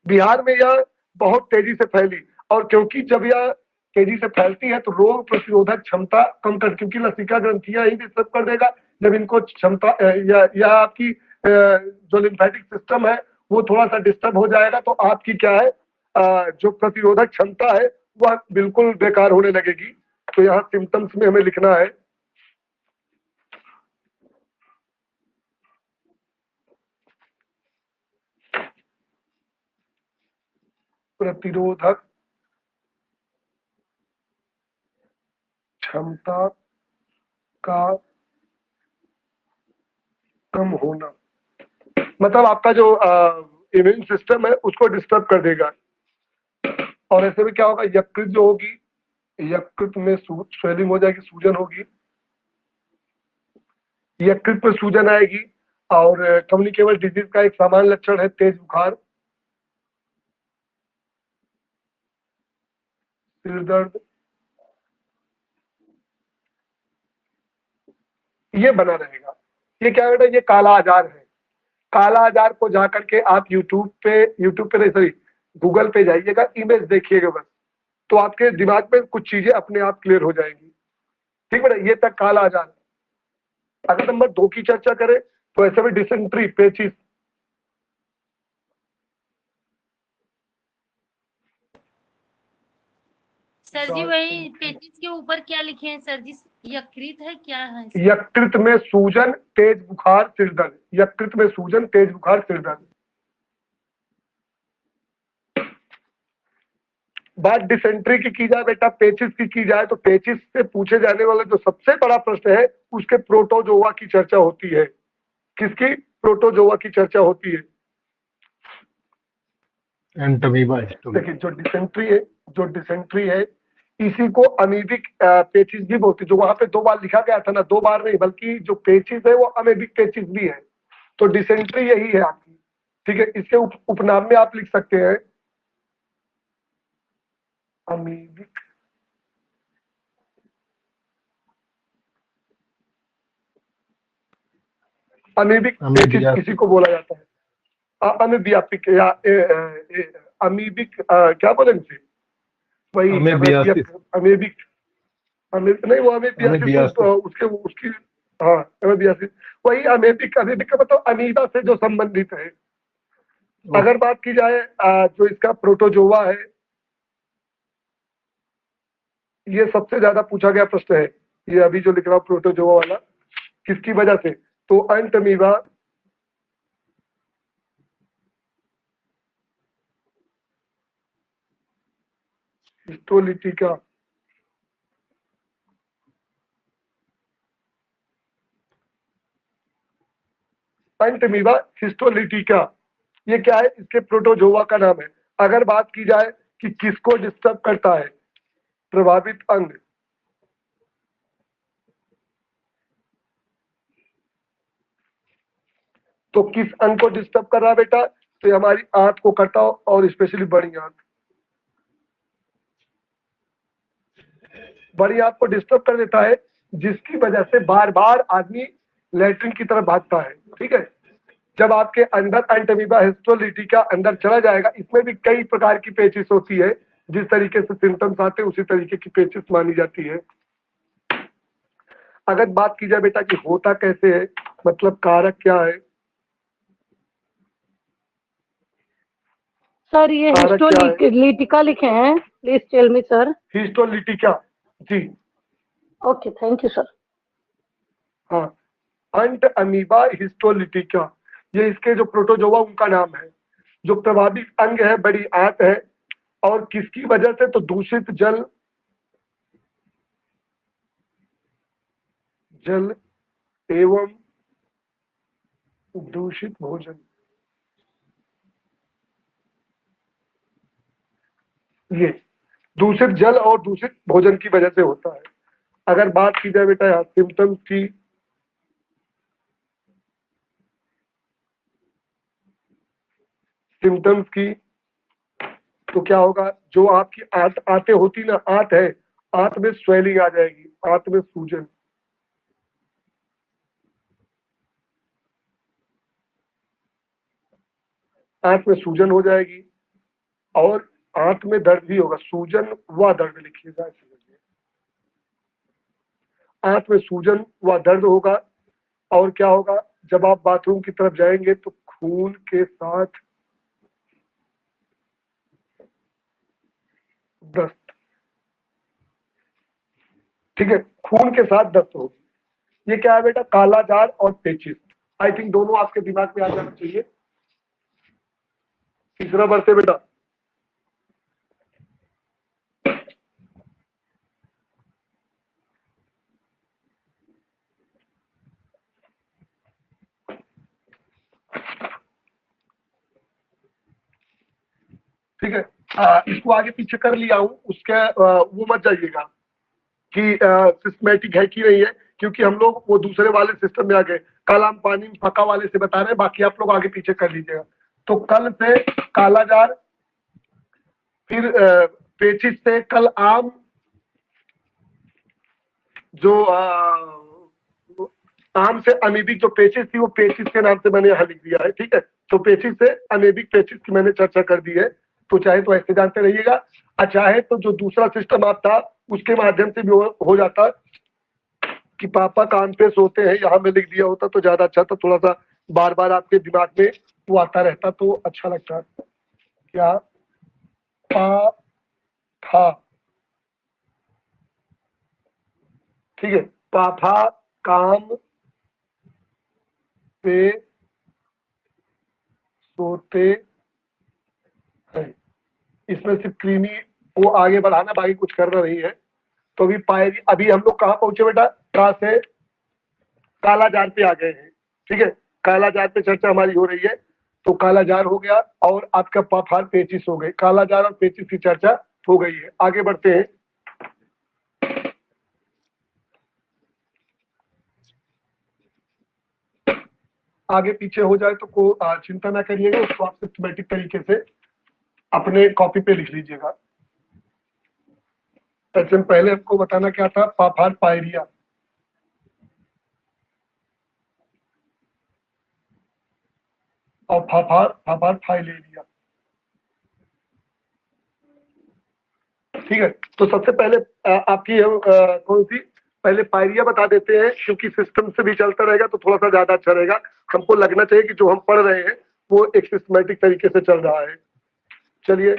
बिहार में यह बहुत तेजी से फैली, और क्योंकि जब यह तेजी से फैलती है तो रोग प्रतिरोधक क्षमता कम कर, क्योंकि लसिका ग्रंथियां ही डिस्टर्ब कर देगा। जब इनको क्षमता या आपकी जो लिम्फेटिक सिस्टम है वो थोड़ा सा डिस्टर्ब हो जाएगा, तो आपकी क्या है, जो प्रतिरोधक क्षमता है वह बिल्कुल बेकार होने लगेगी। तो यहाँ सिम्टम्स में हमें लिखना है प्रतिरोधक क्षमता का कम होना, मतलब आपका जो इम्यून सिस्टम है उसको डिस्टर्ब कर देगा। और ऐसे में क्या होगा, यकृत जो होगी, यकृत में स्वेलिंग हो जाएगी, सूजन होगी, यकृत में सूजन आएगी। और कम्युनिकेबल डिजीज का एक सामान्य लक्षण है तेज बुखार, सिर दर्द, ये बना रहेगा। ये क्या बेटा, ये काला आजार है। काला आजार को जाकर के आप यूट्यूब पे नहीं, सॉरी, गूगल पे जाइएगा, इमेज देखिएगा बस, तो आपके दिमाग में कुछ चीजें अपने आप क्लियर हो जाएंगी। ठीक बेटा, ये तक काला आजार। अगर नंबर 2 की चर्चा करें तो ऐसे में डिसेंट्री, पेचिस, सर जी वही पेचिस के ऊपर क्या लिखे हैं सर जी? यकृत है, क्या है? यकृत में सूजन, तेज बुखार, सिर दर्द। यकृत में सूजन, तेज बुखार, सिर दर्द। बात डिसेंट्री की जाए बेटा, पेचिस की जाए तो पेचिस से पूछे जाने वाला जो सबसे बड़ा प्रश्न है उसके प्रोटोजोआ की चर्चा होती है। किसकी? प्रोटोजोआ की चर्चा होती है। देखिए जो डिसेंट्री है इसी को अमीबिक पेचिस भी बोलते हैं। जो वहां पे 2 बार लिखा गया था ना, 2 बार नहीं बल्कि जो पेचिस है वो अमीबिक पेचिस भी है। तो डिसेंट्री यही है आपकी। ठीक है, इसके उपनाम में आप लिख सकते हैं अमीबिक पेचिस किसी को बोला जाता है। अमीबियापिक या अमीबिक, क्या बोलेंगे वही अमीबिक, नहीं वो अमीबियासिस उसकी, हाँ अमीबियासिस, वही अमीबिक का मतलब अमीबा से जो संबंधित है। अगर बात की जाए जो इसका प्रोटोजोआ है, ये सबसे ज्यादा पूछा गया प्रश्न है। ये अभी जो लिख रहा हूं प्रोटोजोआ वाला, किसकी वजह से? तो एंटमीबा हिस्टोलिटिका, एंटमीबा हिस्टोलिटिका, ये क्या है? इसके प्रोटोजोआ का नाम है। अगर बात की जाए कि किसको डिस्टर्ब करता है, प्रभावित अंग, तो किस अंग को डिस्टर्ब कर रहा है बेटा? तो ये हमारी आंत को करता हो, और स्पेशली बड़ी आंत। बड़ी आंत को डिस्टर्ब कर देता है, जिसकी वजह से बार बार आदमी लेटरिन की तरफ भागता है। ठीक है, जब आपके अंदर एंटमीबा हिस्टोलिटिका अंदर चला जाएगा, इसमें भी कई प्रकार की पेचिस होती है। जिस तरीके से सिम्टम्स आते हैं उसी तरीके की पेचिस मानी जाती है। अगर बात की जाए बेटा कि होता कैसे है, मतलब कारक क्या है, सर ये कारक क्या है? हिस्टोलिटिका लिखे हैं, please tell me sir. Histolytica, जी ओके, थैंक यू सर। हाँ, अंट अमीबा हिस्टोलिटिका, ये इसके जो प्रोटोजोआ उनका नाम है। जो प्रभावित अंग है बड़ी आंत है, और किसकी वजह से? तो दूषित जल एवं दूषित भोजन, ये दूषित जल और दूषित भोजन की वजह से होता है। अगर बात की जाए बेटा यहाँ सिम्टम्स की, तो क्या होगा? जो आपकी आंतें होती ना, आंत है, आंत में स्वेलिंग आ जाएगी, आंत में सूजन, आंत में सूजन हो जाएगी, और आंत में दर्द भी होगा। सूजन व दर्द लिखिएगा, आंत में सूजन व दर्द होगा। और क्या होगा? जब आप बाथरूम की तरफ जाएंगे तो खून के साथ दस्त, ठीक है, खून के साथ दस्त होगी। ये क्या है बेटा? कालाजार और पेचिस। आई थिंक दोनों आपके दिमाग में आ जाना चाहिए। तीसरा वर्ष है बेटा, ठीक है। इसको आगे पीछे कर लिया हूं, उसके वो मत जाइएगा कि सिस्टमेटिक है कि नहीं है, क्योंकि हम लोग वो दूसरे वाले सिस्टम में आ गए। कल हम पानी में पका वाले से बता रहे हैं, बाकी आप लोग आगे पीछे कर लीजिएगा। तो कल से कालाजार, फिर पेचिस से कल आम, जो आम से अमीबिक जो पेचिस थी, वो पेचिस के नाम से मैंने यहाँ लिख दिया है। ठीक है, तो पेचिस से अमीबिक पेचिस की मैंने चर्चा कर दी है। तो चाहे तो ऐसे जानते रहिएगा, और चाहे तो जो दूसरा सिस्टम आप था उसके माध्यम से भी हो जाता कि पापा कान पे सोते हैं, यहाँ में लिख दिया होता तो ज्यादा अच्छा था। थोड़ा सा बार बार आपके दिमाग में वो आता रहता तो अच्छा लगता। क्या पा था, ठीक है, पापा काम पे सोते हैं। इसमें सिर्फ क्रीमी वो आगे बढ़ाना, बाकी कुछ करना नहीं है। तो अभी पाएगी, अभी हम लोग कहाँ पहुंचे बेटा? कहाँ से कालाजार पे आ गए हैं। ठीक है, कालाजार पे चर्चा हमारी हो रही है। तो कालाजार हो गया, और आपका पाफार पेचिस हो गए। कालाजार और पेचिस की चर्चा हो गई है। आगे बढ़ते हैं। आगे पीछे हो जाए तो चिंता ना करिएगा, उसको आप सिस्टमेटिक तरीके से अपने कॉपी पे लिख लीजिएगा। ऐसे पहले हमको बताना क्या था? पाफार पायरिया, और फाफार फाइलेरिया। ठीक है, तो सबसे पहले आपकी हम कौन सी, पहले पायरिया बता देते हैं, क्योंकि सिस्टम से भी चलता रहेगा तो थोड़ा सा ज्यादा अच्छा रहेगा। हमको लगना चाहिए कि जो हम पढ़ रहे हैं वो एक सिस्टमेटिक तरीके से चल रहा है। चलिए,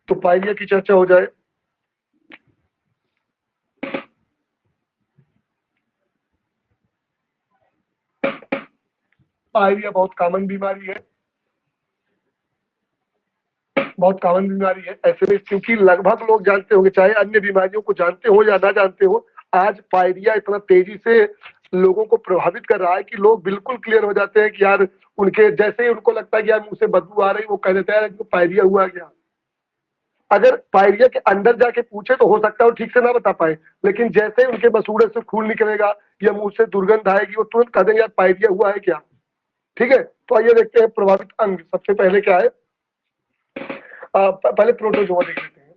तो पायरिया की चर्चा हो जाए। पायरिया बहुत कॉमन बीमारी है। बहुत कॉमन बीमारी है। ऐसे में क्योंकि लगभग लोग जानते होंगे, चाहे अन्य बीमारियों को जानते हो या ना जानते हो, आज पायरिया इतना तेजी से लोगों को प्रभावित कर रहा है कि लोग बिल्कुल क्लियर हो जाते हैं कि यार उनके जैसे ही उनको लगता है कि यार मुंह से बदबू आ रही, वो कह देते हैं कि पायरिया हुआ क्या। अगर पायरिया के अंदर जाके पूछे तो हो सकता है वो ठीक से ना बता पाए, लेकिन जैसे ही उनके मसूड़े से खून निकलेगा या मुंह से दुर्गंध आएगी, वो तुरंत कह देंगे यार पायरिया हुआ है क्या। ठीक है, तो आइए देखते हैं प्रभावित अंग। सबसे पहले क्या है, पहले प्रोटोजोआ देख लेते हैं।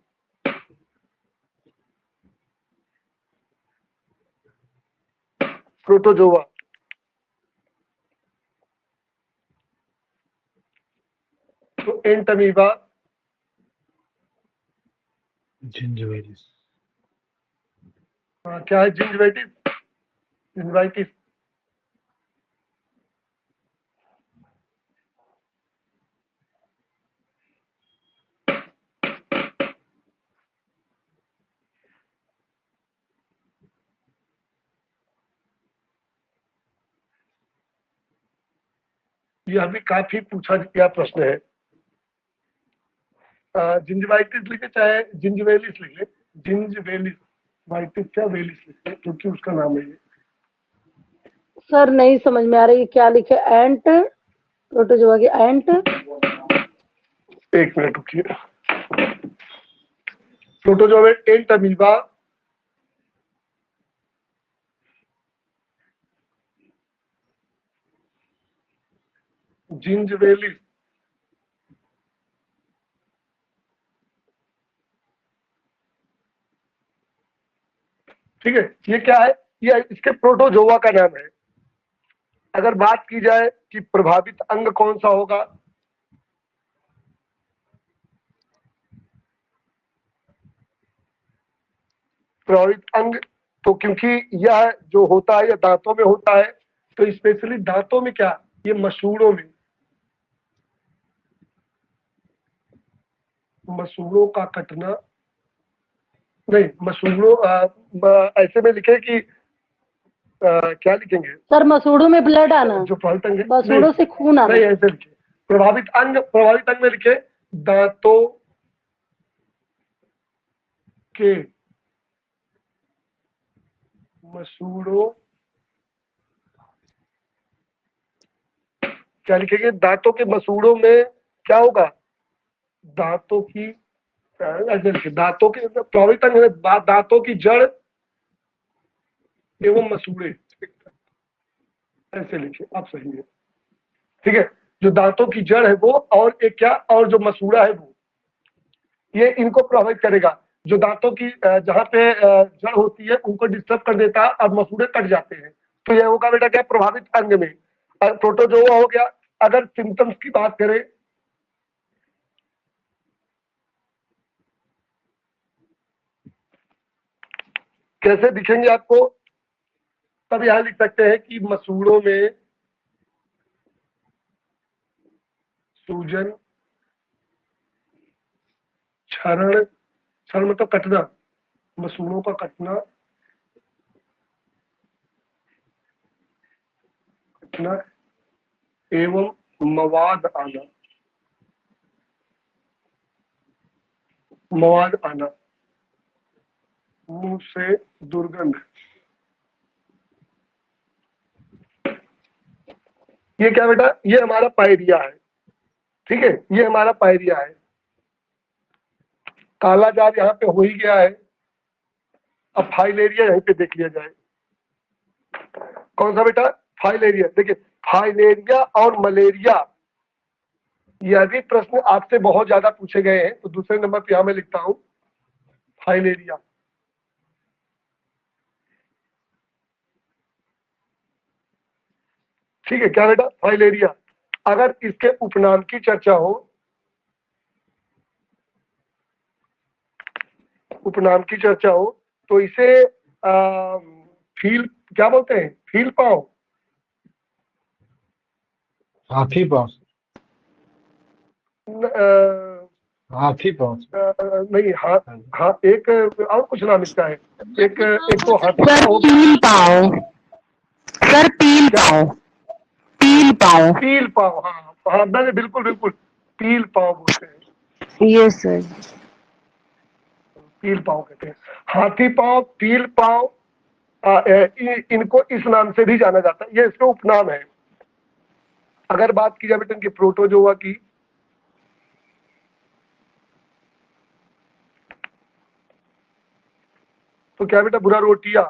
प्रोटोजोआ तो एंटमीबा, जिंजिविलिस, क्या है, जिंजिविटिस, जिंजिविटिस। यह भी काफी पूछा गया प्रश्न है। जिंजिविटिस लिखे चाहे जिंजिविलिस लिख ले, जिंजिविलिस वाइटिस क्या वेलिस लिख ले, क्योंकि उसका नाम है ये। सर नहीं समझ में आ रही है क्या लिखे, एंट प्रोटोजोआ की एंट। एक मिनट रुकिए। प्रोटोजोआ में एंटमीबा, जिंजिविलिस, ठीक है। ये क्या है, ये इसके प्रोटोजोआ का नाम है। अगर बात की जाए कि प्रभावित अंग कौन सा होगा, प्रभावित अंग, तो क्योंकि यह जो होता है यह दांतों में होता है, तो स्पेशली दांतों में क्या, ये मसूड़ों में, मसूड़ों का कटना, नहीं मसूड़ों, ऐसे में लिखे कि क्या लिखेंगे सर मसूड़ों में ब्लड आना, जो प्रभावित अंग है, मसूड़ों से खून आना। नहीं ऐसे लिखे प्रभावित अंग में लिखे दांतों के मसूड़ों, क्या लिखेंगे, दांतों के मसूड़ों में क्या होगा, दांतों की, ऐसे लिखे दांतों के प्रभावित अंग है, दांतों की जड़ एवं मसूड़े, ऐसे लिखे आप, सही है। ठीक है, जो दांतों की जड़ है वो, और एक क्या, और जो मसूड़ा है वो, ये इनको प्रभावित करेगा। जो दांतों की जहाँ पे जड़ होती है उनको डिस्टर्ब कर देता है और मसूड़े कट जाते हैं, तो यह होगा बेटा क्या, प्रभावित अंग में। प्रोटोजोआ हो गया। अगर सिम्टम्स की बात करें, कैसे दिखेंगे आपको, तब यहां लिख सकते हैं कि मसूड़ों में सूजन, क्षरण, क्षरण मतलब कटना, मसूड़ों का कटना, एवं मवाद आना, मवाद आना, मुंह से दुर्गंध। ये क्या बेटा, ये हमारा पायरिया है। ठीक है, ये हमारा पायरिया है। काला जार यहाँ पे हो ही गया है। अब फाइलेरिया यहीं पे देख लिया जाए। कौन सा बेटा, फाइलेरिया। देखिए फाइलेरिया और मलेरिया, यह भी प्रश्न आपसे बहुत ज्यादा पूछे गए हैं, तो दूसरे नंबर पे यहां मैं लिखता हूं फाइलेरिया। ठीक है, क्या बेटा, फाइलेरिया। अगर इसके उपनाम की चर्चा हो, उपनाम की चर्चा हो, तो इसे फील क्या बोलते हैं, फील पाओ, हाथी पाँव, हाथी पाँव, नहीं हाँ हाँ, एक और कुछ नाम इसका है, एक तो हाथी सर पाँव, पील पाओ, सर पील पाओ, पील पाओ। पील पाँव, हाँ हाँ, नहीं बिल्कुल बिल्कुल, पील पाँव बोलते हैं। Yes sir. पील पाँव कहते हैं। हाथी पाँव, पील पाँव, इनको इस नाम से भी जाना जाता है, ये इसके उपनाम है। अगर बात की जाए बेटा इनकी प्रोटोजोआ की, तो क्या बेटा बुरा रोटिया,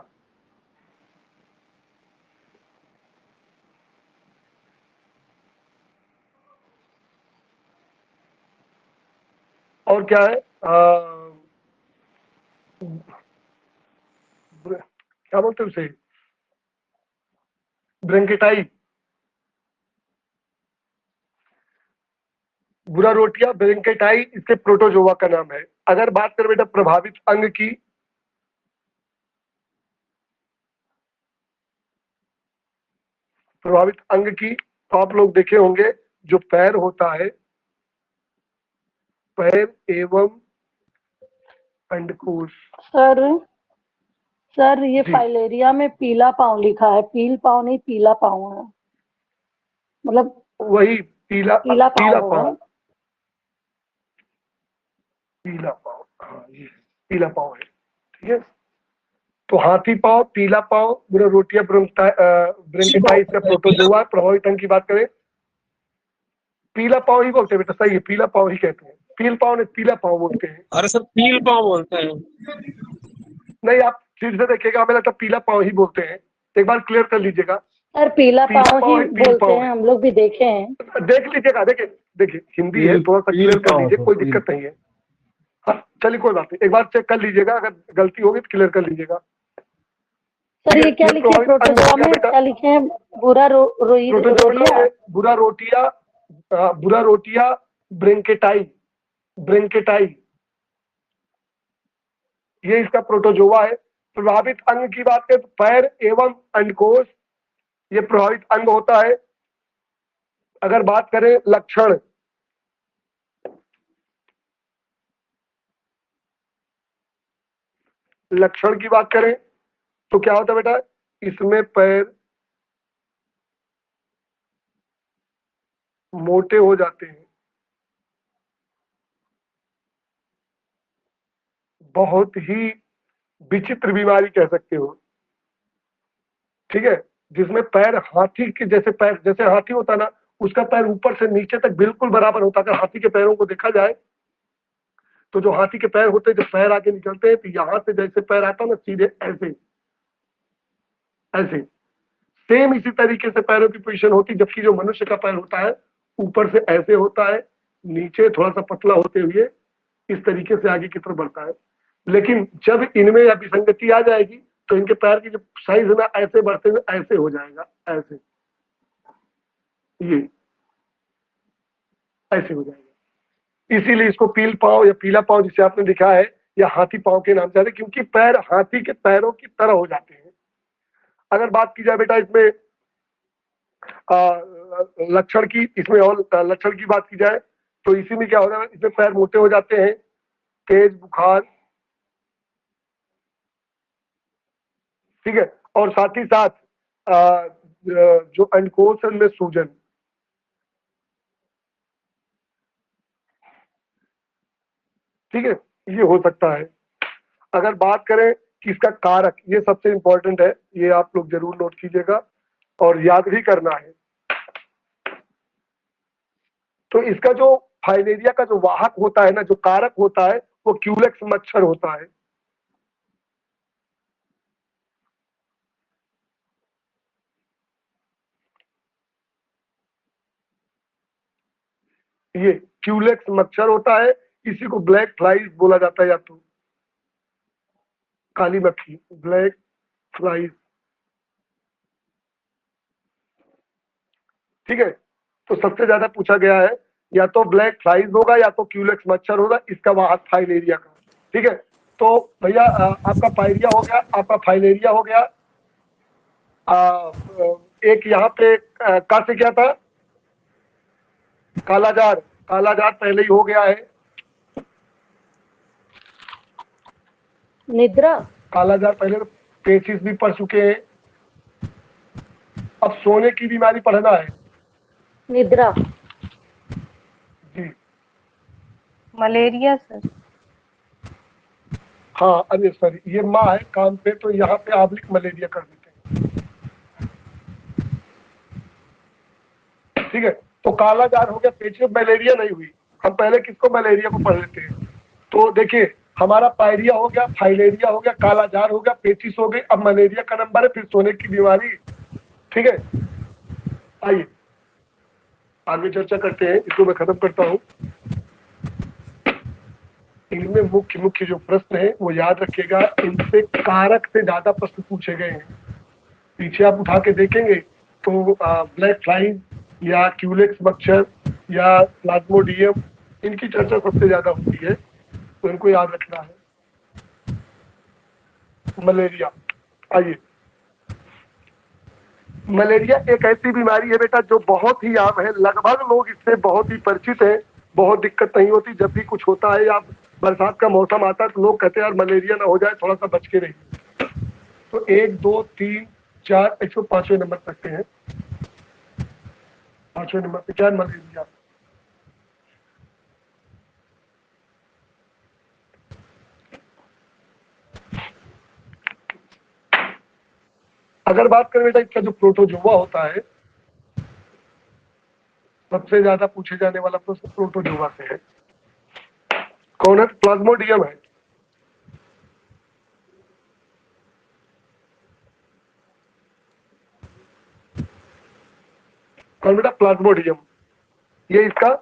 और क्या है क्या बोलते हैं उसे, ब्रेंकेटाई, बुरा रोटिया, ब्रेंकेटाई इसके प्रोटोजोआ का नाम है। अगर बात करें बेटा प्रभावित अंग की, प्रभावित अंग की, तो आप लोग देखे होंगे जो पैर होता है, पैर एवं अंडकोश। सर ये जी। फाइलेरिया में पीला पाँव लिखा है, पील पाँव नहीं पीला पाँव है, मतलब वही पीला पीला पाँव होगा। पाँव, पीला पाँव, हाँ ये पीला पाँव है, ठीक है। तो हाथी पाँव, पीला पाँव, बुरा रोटिया, ब्रेंकेटाइस का प्रोटोजोआ। प्रभावित अंग की बात करें, पीला पाँव ही बोलते हैं बेटा, सही है, पीला पाँव ही कहते हैं, पील पाँव ने पीला पाँव बोलते हैं। अरे सर पील पाँव बोलते हैं। नहीं, आप फिर से देखिएगा, हमें लगता है पीला पाँव ही बोलते हैं, एक बार क्लियर कर लीजिएगा। सर पीला पाँव ही है, पील बोलते पाँव हैं, है। हम लोग भी देखे हैं। देख लीजिएगा, देखिए हिंदी है, थोड़ा सा क्लियर कर लीजिए, कोई दिक्कत नहीं है। हाँ चलिए कोई बात नहीं, एक बार चेक कर लीजिएगा, अगर गलती होगी तो क्लियर कर लीजिएगा। सर ये क्या लिखे हैं प्रोटोजोआ में, क्या लिखे हैं, बुरा रोटिया, बुरा रोटिया, बुरा रोटिया, ब्रेंकेटाई, ब्रेंकेटाई ये इसका प्रोटोजोआ है। प्रभावित अंग की बात करें तो पैर एवं अंडकोश ये प्रभावित अंग होता है। अगर बात करें लक्षण, लक्षण की बात करें तो क्या होता है बेटा, इसमें पैर मोटे हो जाते हैं, बहुत ही विचित्र बीमारी कह सकते हो, ठीक है, जिसमें पैर हाथी के जैसे, पैर जैसे हाथी होता ना, उसका पैर ऊपर से नीचे तक बिल्कुल बराबर होता। अगर हाथी के पैरों को देखा जाए तो जो हाथी के पैर होते हैं, जो पैर आगे निकलते हैं, तो यहां से जैसे पैर आता है ना, सीधे ऐसे ऐसे सेम इसी तरीके से पैरों की पोजीशन होती, जबकि जो मनुष्य का पैर होता है ऊपर से ऐसे होता है, नीचे थोड़ा सा पतला होते हुए इस तरीके से आगे की तरफ बढ़ता है। लेकिन जब इनमें या विसंगति आ जाएगी तो इनके पैर की जो साइज है ना, ऐसे बढ़ते हुए ऐसे हो जाएगा, ऐसे, ये ऐसे हो जाएगा। इसीलिए इसको पील पाँव या पीला पाँव जिसे आपने लिखा है, या हाथी पाँव के नाम से आते, क्योंकि पैर हाथी के पैरों की तरह हो जाते हैं। अगर बात की जाए बेटा इसमें लक्षण की, इसमें और लक्षण की बात की जाए तो इसी में क्या होगा, इसमें पैर मोटे हो जाते हैं, तेज बुखार, ठीक है, और साथ ही साथ जो अंडकोश है उनमें सूजन, ठीक है, ये हो सकता है। अगर बात करें कि इसका कारक, ये सबसे इंपॉर्टेंट है, ये आप लोग जरूर नोट कीजिएगा और याद भी करना है। तो इसका जो फाइलेरिया का जो वाहक होता है ना, जो कारक होता है, वो क्यूलेक्स मच्छर होता है। ये क्यूलेक्स मच्छर होता है, इसी को ब्लैक फ्लाइज बोला जाता है, या तो काली मक्खी, ब्लैक फ्लाइज, ठीक है। तो सबसे ज्यादा पूछा गया है, या तो ब्लैक फ्लाइज होगा या तो क्यूलेक्स मच्छर होगा, इसका वाहक फाइलेरिया का, ठीक है। तो भैया आपका पायरिया हो गया, आपका फाइलेरिया हो गया, एक यहाँ पे का से क्या था, कालाजार, कालाजार पहले ही हो गया है, निद्रा, कालाजार पहले, पेचिस भी पढ़ चुके हैं। अब सोने की बीमारी पढ़ना है, निद्रा, जी, मलेरिया सर। हाँ अरे सॉरी, ये माँ है काम पे, तो यहाँ पे आप लिख मलेरिया कर देते हैं। ठीक है, तो काला जार हो गया, पेचिस, मलेरिया नहीं हुई। हम पहले किसको, मलेरिया को पढ़ लेते हैं। तो देखिए हमारा पायरिया हो गया, फाइलेरिया हो गया, काला जार हो गया, पेचिस हो गई, अब मलेरिया का नंबर है, फिर सोने की बीमारी। ठीक है, आइए आगे चर्चा करते हैं, इसको मैं खत्म करता हूँ। इनमें मुख्य मुख्य जो प्रश्न है वो याद रखिएगा, इनसे कारक से ज्यादा प्रश्न पूछे गए हैं। पीछे आप उठा के देखेंगे तो ब्लैक फ्लाइज या क्यूलेक्स मच्छर या प्लाज्मोडियम, इनकी चर्चा सबसे ज्यादा होती है, तो इनको याद रखना है। मलेरिया, आइए, मलेरिया एक ऐसी बीमारी है बेटा जो बहुत ही आम है, लगभग लोग इससे बहुत ही परिचित हैं, बहुत दिक्कत नहीं होती। जब भी कुछ होता है या बरसात का मौसम आता है तो लोग कहते हैं यार मलेरिया ना हो जाए, थोड़ा सा बच के रहिए। तो 1 2 3 4 इसको 5वें नंबर तक हैं। 5वें नंबर पे क्या है, मलेरिया। अगर बात करें बेटा इसका जो प्रोटोजोआ होता है, सबसे ज्यादा पूछे जाने वाला प्रश्न प्रोटोजोआ से है। कौन है, प्लाज्मोडियम है। कौन बेटा, प्लाज्मोडियम, ये इसका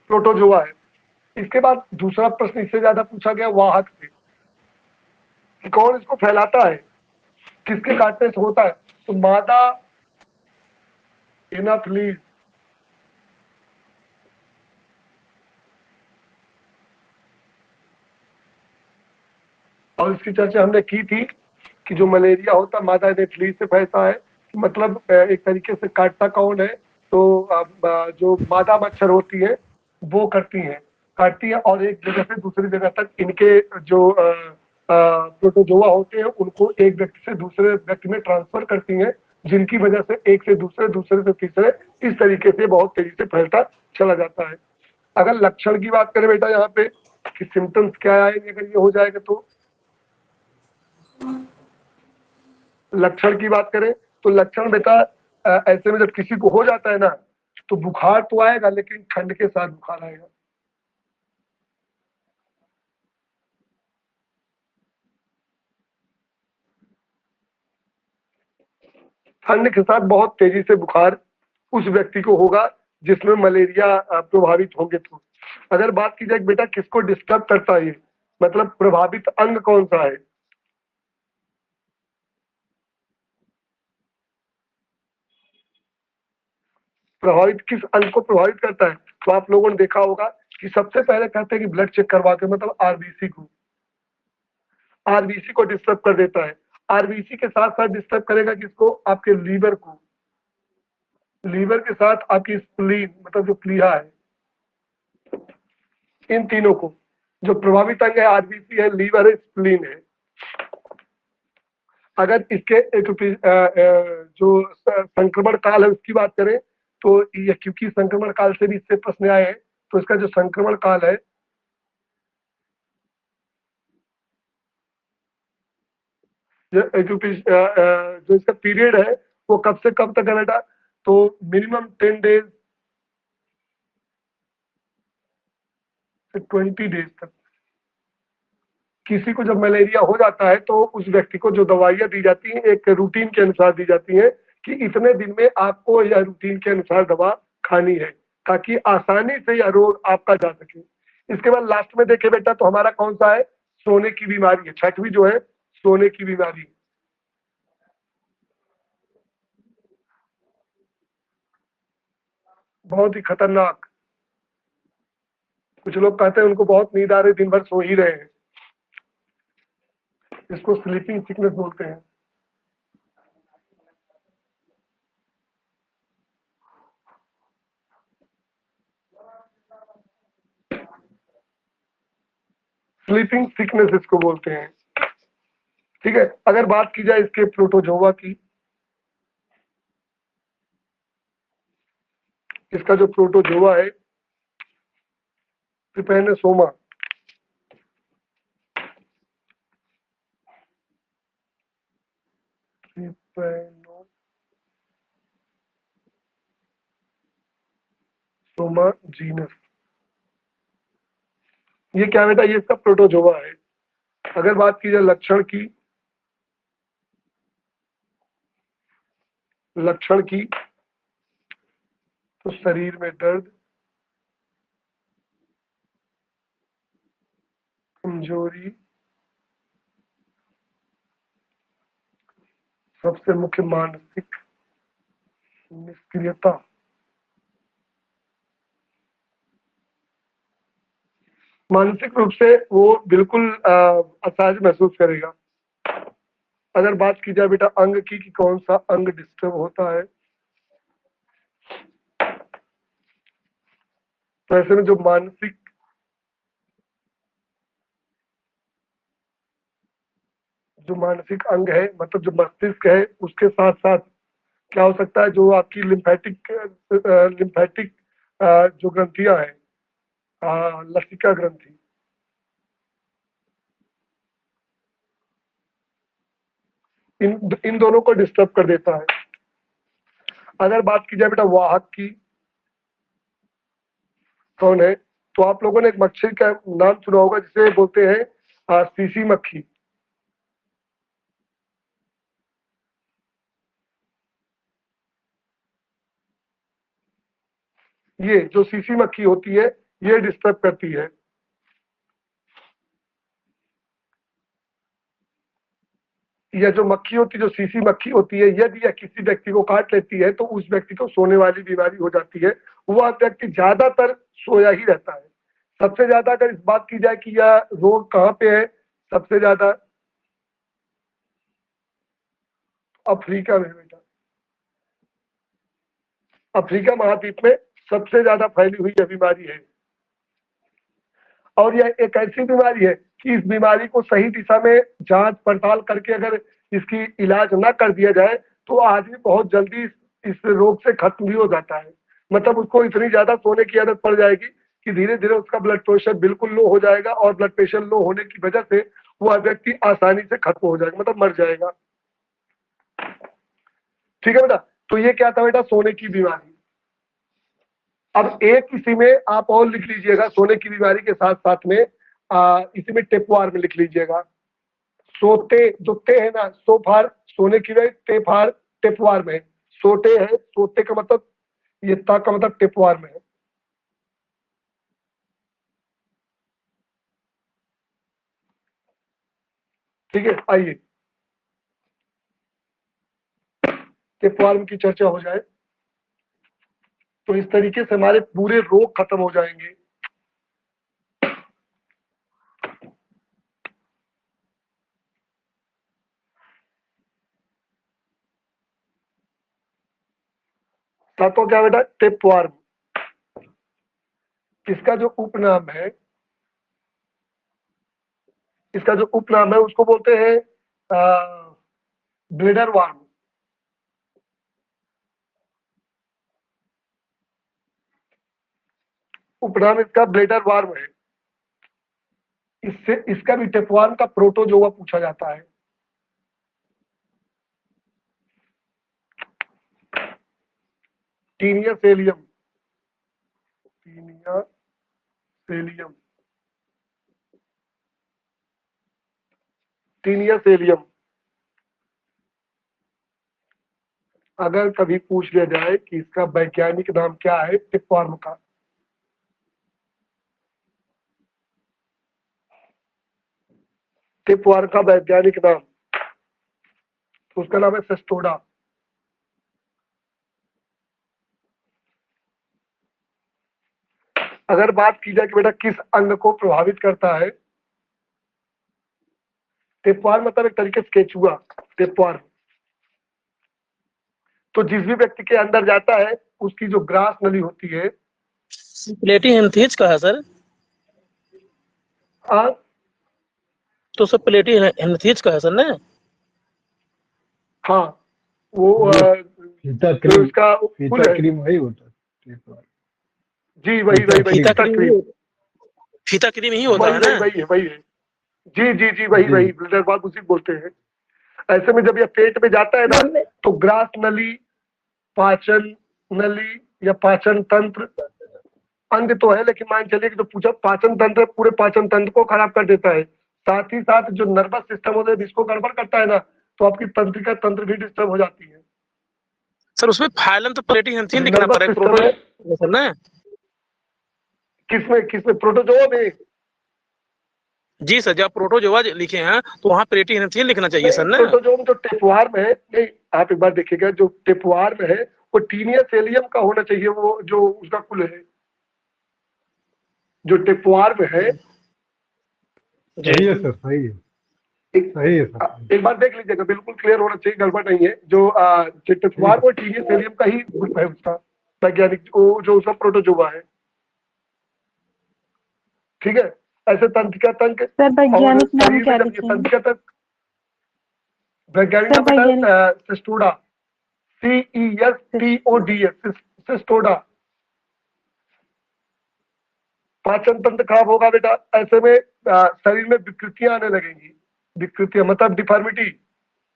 प्रोटोजोआ है। इसके बाद दूसरा प्रश्न इससे ज्यादा पूछा गया वाहक से, कि कौन इसको फैलाता है, किसके काटने से होता है। तो मादा एनाफिलीज, और इसकी चर्चा हमने की थी कि जो मलेरिया होता है मादा एनाफिलीज से फैलता है। मतलब एक तरीके से काटता कौन है, तो जो मादा मच्छर होती है वो काटती है और एक जगह से दूसरी जगह तक इनके जो प्रोटोजोआ होते हैं उनको एक व्यक्ति से दूसरे व्यक्ति में ट्रांसफर करती हैं, जिनकी वजह से एक से दूसरे, दूसरे से तीसरे, इस तरीके से बहुत तेजी से फैलता चला जाता है। अगर लक्षण की बात करें बेटा यहाँ पे कि सिम्टम्स क्या आएंगे अगर ये हो जाएगा, तो लक्षण की बात करें तो लक्षण बेटा ऐसे में जब किसी को हो जाता है ना, तो बुखार तो आएगा लेकिन ठंड के साथ बुखार आएगा। ठंड के साथ बहुत तेजी से बुखार उस व्यक्ति को होगा जिसमें मलेरिया प्रभावित होंगे। तो अगर बात की जाए बेटा किसको डिस्टर्ब करता है, मतलब प्रभावित अंग कौन सा है, प्रभावित किस अंग को प्रभावित करता है, तो आप लोगों ने देखा होगा कि सबसे पहले कहते हैं कि ब्लड चेक करवाते, मतलब आरबीसी को डिस्टर्ब कर देता है। आरबीसी के साथ साथ डिस्टर्ब करेगा किसको, आपके लीवर को, लीवर के साथ आपकी स्प्लीन, मतलब जो प्लीहा है, इन तीनों को। जो प्रभावित अंग है आरबीसी है, लीवर है, स्प्लीन है। अगर इसके जो संक्रमण काल है उसकी बात करें तो ये, क्योंकि संक्रमण काल से भी इससे प्रश्न आए हैं, तो इसका जो संक्रमण काल है, जो इसका पीरियड है वो कब से कब तक है बेटा, तो मिनिमम 10 डेज से 20 डेज तक। किसी को जब मलेरिया हो जाता है तो उस व्यक्ति को जो दवाइयां दी जाती हैं एक रूटीन के अनुसार दी जाती हैं कि इतने दिन में आपको यह रूटीन के अनुसार दवा खानी है, ताकि आसानी से यह रोग आपका जा सके। इसके बाद लास्ट में देखे बेटा तो हमारा कौन सा है, सोने की बीमारी है। छठवीं जो है सोने की बीमारी, बहुत ही खतरनाक। कुछ लोग कहते हैं उनको बहुत नींद आ रही, दिन भर सो ही रहे हैं, इसको स्लीपिंग सिकनेस बोलते हैं। स्लीपिंग सिकनेस इसको बोलते हैं। ठीक है, अगर बात की जाए इसके प्रोटोजोआ की, इसका जो प्रोटोजोआ है ट्रिपेनो सोमा, ट्रिपेनो सोमा जीनस। ये क्या बेटा, ये इसका प्रोटोजोआ है। अगर बात की जाए लक्षण की तो शरीर में दर्द, कमजोरी, सबसे मुख्य मानसिक निष्क्रियता, मानसिक रूप से वो बिल्कुल असहज महसूस करेगा। अगर बात की जाए बेटा अंग की कि कौन सा अंग डिस्टर्ब होता है, तो ऐसे में जो मानसिक अंग है, मतलब जो मस्तिष्क है, उसके साथ साथ क्या हो सकता है, जो आपकी लिम्फेटिक जो ग्रंथियां हैं, लसिका ग्रंथि, इन दोनों को डिस्टर्ब कर देता है। अगर बात की जाए बेटा वाहक की, कौन है, तो आप लोगों ने एक मच्छर का नाम सुना होगा जिसे बोलते हैं सीसी मक्खी। ये जो सीसी मक्खी होती है ये डिस्टर्ब करती है। यह जो मक्खी होती है, जो सीसी मक्खी होती है, यदि यह किसी व्यक्ति को काट लेती है तो उस व्यक्ति को सोने वाली बीमारी हो जाती है। वह व्यक्ति ज्यादातर सोया ही रहता है। सबसे ज्यादा अगर इस बात की जाए कि यह रोग कहाँ पे है, सबसे ज्यादा अफ्रीका में बेटा, अफ्रीका महाद्वीप में सबसे ज्यादा फैली हुई यह बीमारी है। और यह एक ऐसी बीमारी है कि इस बीमारी को सही दिशा में जांच पड़ताल करके अगर इसकी इलाज ना कर दिया जाए तो आदमी बहुत जल्दी इस रोग से खत्म भी हो जाता है। मतलब उसको इतनी ज्यादा सोने की आदत पड़ जाएगी कि धीरे धीरे उसका ब्लड प्रेशर बिल्कुल लो हो जाएगा, और ब्लड प्रेशर लो होने की वजह से वह व्यक्ति आसानी से खत्म हो जाएगा, मतलब मर जाएगा। ठीक है बेटा, तो ये क्या था बेटा, सोने की बीमारी। अब एक इसी में आप और लिख लीजिएगा, सोने की बीमारी के साथ साथ में इसी में टेपवार में लिख लीजिएगा। सोते जो ते है ना, सोफार सोने की बीमारी, टेफार टेपवार में है। सोते है, सोते का मतलब ये ता का मतलब टेपवार में है। ठीक है, आइए टेपवार की चर्चा हो जाए तो इस तरीके से हमारे पूरे रोग खत्म हो जाएंगे। सातों क्या बेटा, टेपवार्म। इसका जो उपनाम है, उसको बोलते हैं ब्लेडर वार्म। उपनाम इसका ब्लेडर वार्म है। इससे इसका भी टेपवार्म का प्रोटोजोआ पूछा जाता है। Taenia solium, taenia solium, taenia solium. अगर कभी पूछ लिया जाए कि इसका वैज्ञानिक नाम क्या है टेपवार्म का, टेपवार्म का वैज्ञानिक नाम, तो उसका नाम है सेस्टोडा। अगर बात की जाए कि बेटा किस अंग को प्रभावित करता है, टेपवार्म मतलब एक तरीके से केचुआ। टेपवार्म तो जिस भी व्यक्ति के अंदर जाता है उसकी जो ग्रास नली होती है, प्लेटी हेंथीज का है सर, तो सब प्लेटी हेंथीज का है सर ना। हाँ वो उसका फूल है क्रीम वही होता है। जी, वही फीता क्रीम। फीता क्रीम ही होता है ना। वही है जी जी जी, वही ब्लडर बाग उसी बोलते हैं। ऐसे में जब ये पेट में जाता है ना तो ग्रास नली, पाचन नली या पाचन तंत्र, अंग तो है लेकिन मान चलिए कि जो पूछा पाचन तंत्र, पूरे पाचन तंत्र को खराब कर देता है। साथ ही साथ जो नर्वस सिस्टम होता है जिसको गड़बड़ करता है ना, तो आपकी तंत्रिका तंत्र भी डिस्टर्ब हो जाती है। सर उसमें फाइलम तो प्लेटिहेल्मिन लिखना नर्वस पड़ेगा सिस्टम है सर ना। किसमें प्रोटोजोआ में? जी सर, जब प्रोटोजोआ लिखे हैं तो वहाँ प्लेटिहेल्मिन लिखना चाहिए सर ना। प्रोटोजोआ जो टेपवार में है, नहीं आप एक बार देखिएगा, जो टेपवार में है वो टीनिया सेलियम का होना चाहिए, वो जो उसका कुल है जो टेपवार में है। सही है सर, सही है, सही है सर। एक बार देख लीजिएगा, बिल्कुल क्लियर होना चाहिए, गड़बड़ नहीं है। जो टेपवार वो टीनिया सेलियम का ही ग्रुप है, उसका वैज्ञानिक जो उसका प्रोटोजोआ है। ठीक है। ऐसे तंत्रिका तंत्र सर वैज्ञानिक नाम क्या तंत्रिका तंत्र वैज्ञानिक नाम सिस्टोडा, CESTODA, सिस्टोडा। पाचन तंत्र खराब होगा बेटा, ऐसे में शरीर में विकृतियां आने लगेंगी। विकृतियां मतलब डिफॉर्मिटी,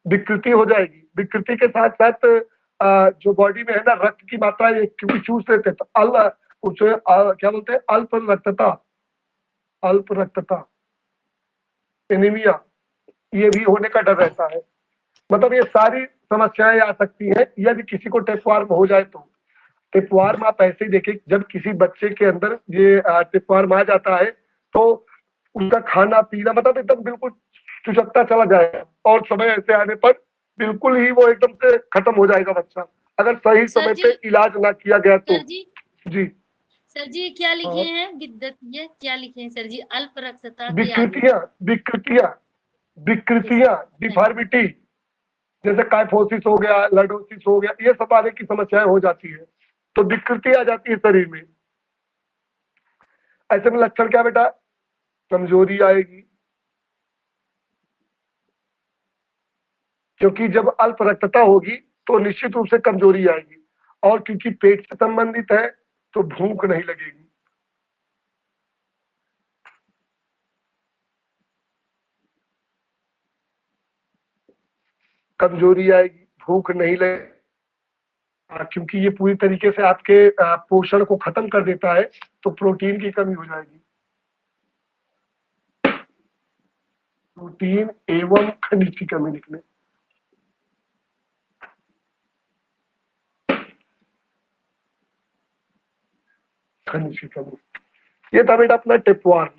विकृति हो जाएगी। विकृति के साथ साथ जो बॉडी में है ना, रक्त की मात्रा क्योंकि चूस लेते तो क्या बोलते हैं, अल्प रक्तता, एनीमिया, ये भी होने का डर रहता है। मतलब ये सारी समस्याएं आ सकती हैं यदि किसी को टेपवार्म हो जाए तो। टेपवार्म आप ऐसे ही देखिए, जब किसी बच्चे के अंदर ये टेपवार्म आ जाता है तो उसका खाना पीना मतलब एकदम बिल्कुल चुचकता चला जाएगा, और समय ऐसे आने पर बिल्कुल ही वो एकदम से खत्म हो जाएगा बच्चा, अगर सही समय पे इलाज ना किया गया तो। जी सर जी क्या लिखे हैं विद्युत, ये क्या लिखे हैं सर जी? अल्प रक्तता, विकृतियां, डिफॉर्मिटी, जैसे काइफोसिस हो गया, लर्डोसिस हो गया, ये सब आने की समस्याएं हो जाती है, तो विकृति आ जाती है शरीर में। ऐसे में लक्षण क्या बेटा? कमजोरी आएगी, क्योंकि जब अल्प रक्तता होगी तो निश्चित रूप से कमजोरी आएगी, और क्योंकि पेट से संबंधित है तो भूख नहीं लगेगी। कमजोरी आएगी, भूख नहीं लगेगी, क्योंकि ये पूरी तरीके से आपके पोषण को खत्म कर देता है, तो प्रोटीन की कमी हो जाएगी। प्रोटीन एवं खनिज की कमी निकले। खनिज की कमी, ये था बेटा अपना टेपवार्म।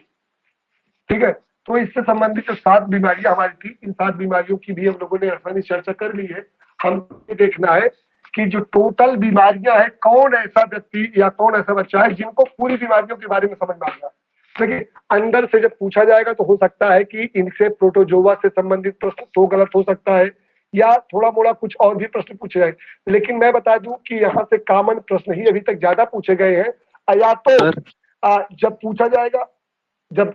ठीक है, तो इससे संबंधित जो 7 बीमारियां हमारी थी, इन 7 बीमारियों की भी हम लोगों ने आसानी चर्चा कर ली है। हम ये देखना है कि जो टोटल बीमारियां हैं, कौन ऐसा व्यक्ति या कौन ऐसा बच्चा है जिनको पूरी बीमारियों के बारे में समझ में आ गया। देखिए अंदर से जब पूछा जाएगा तो हो सकता है कि इनसे प्रोटोजोआ से संबंधित प्रश्न तो गलत हो सकता है, या थोड़ा मोड़ा कुछ और भी प्रश्न पूछे जाए, लेकिन मैं बता दूं कि यहाँ से कॉमन प्रश्न ही अभी तक ज्यादा पूछे गए हैं। या तो जब पूछा जाएगा, जब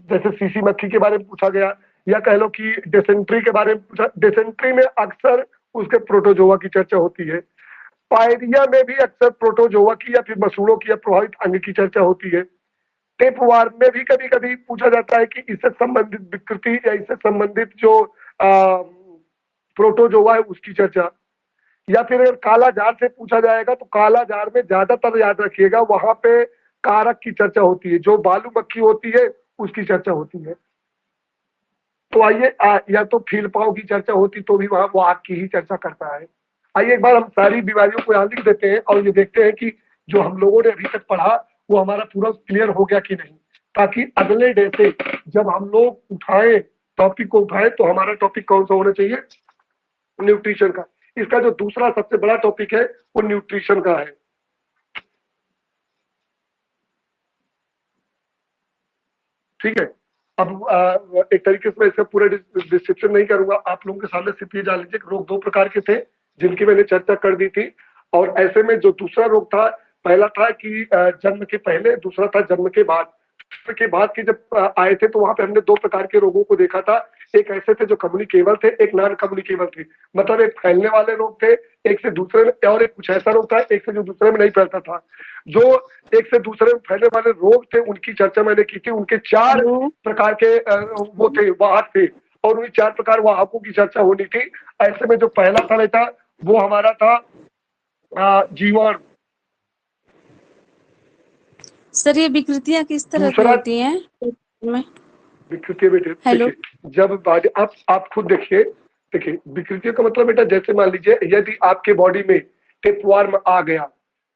जैसे सीसी मक्खी के बारे में पूछा गया, या कह लो कि डिसेंट्री के बारे में पूछा, डिसेंट्री में अक्सर उसके प्रोटोजोआ की चर्चा होती है। पायरिया में भी अक्सर प्रोटोजोआ की या फिर मसूड़ों की या प्रभावित अंग की चर्चा होती है। टेपवार्म में भी कभी कभी पूछा जाता है कि इससे संबंधित विकृति या इससे संबंधित जो प्रोटोजोआ है उसकी चर्चा। या फिर अगर काला जार से पूछा जाएगा तो काला जार में ज्यादातर याद रखिएगा वहां पे कारक की चर्चा होती है, जो बालू मक्खी होती है उसकी चर्चा होती है। तो आइए, या तो फील पाव की चर्चा होती तो भी वहां वो आग की ही चर्चा करता है। आइए एक बार हम सारी बीमारियों को यहाँ लिख देते हैं और ये देखते हैं कि जो हम लोगों ने अभी तक पढ़ा वो हमारा पूरा क्लियर हो गया कि नहीं, ताकि अगले डे से जब हम लोग उठाएं टॉपिक को उठाएं तो हमारा टॉपिक कौन सा होना चाहिए? न्यूट्रिशन का। इसका जो दूसरा सबसे बड़ा टॉपिक है वो न्यूट्रिशन का है। ठीक है, अब एक तरीके से मैं इसका पूरा डिस्क्रिप्शन नहीं करूंगा, आप लोगों के सामने सिर्फ ये जान लीजिए कि रोग 2 प्रकार के थे जिनकी मैंने चर्चा कर दी थी। और ऐसे में जो दूसरा रोग था, पहला था कि जन्म के पहले, दूसरा था जन्म के बाद। जन्म के बाद के जब आए थे तो वहां पे हमने 2 प्रकार के रोगों को देखा था। एक ऐसे थे जो कम्युनिकेबल थे, एक नॉन कम्युनिकेबल थे। मतलब एक फैलने वाले रोग थे एक से दूसरे में, और एक कुछ ऐसा रोग था एक से जो दूसरे में नहीं फैलता था। जो एक से दूसरे में फैलने वाले रोग थे उनकी चर्चा मैंने की थी। उनके 4 प्रकार के वो थे, वाहक थे, और उन्हीं 4 प्रकार वाहकों की चर्चा होनी थी। ऐसे में जो पहला था बेटा वो हमारा था जीवाणु। सर ये विकृतियां किस तरह की दूसरा होती हैं में? विकृति बेटे हेलो। देखिए, जब बॉडी आप खुद देखिए, विकृतियों का मतलब बेटा जैसे मान लीजिए यदि आपके बॉडी में टेपवार्म आ गया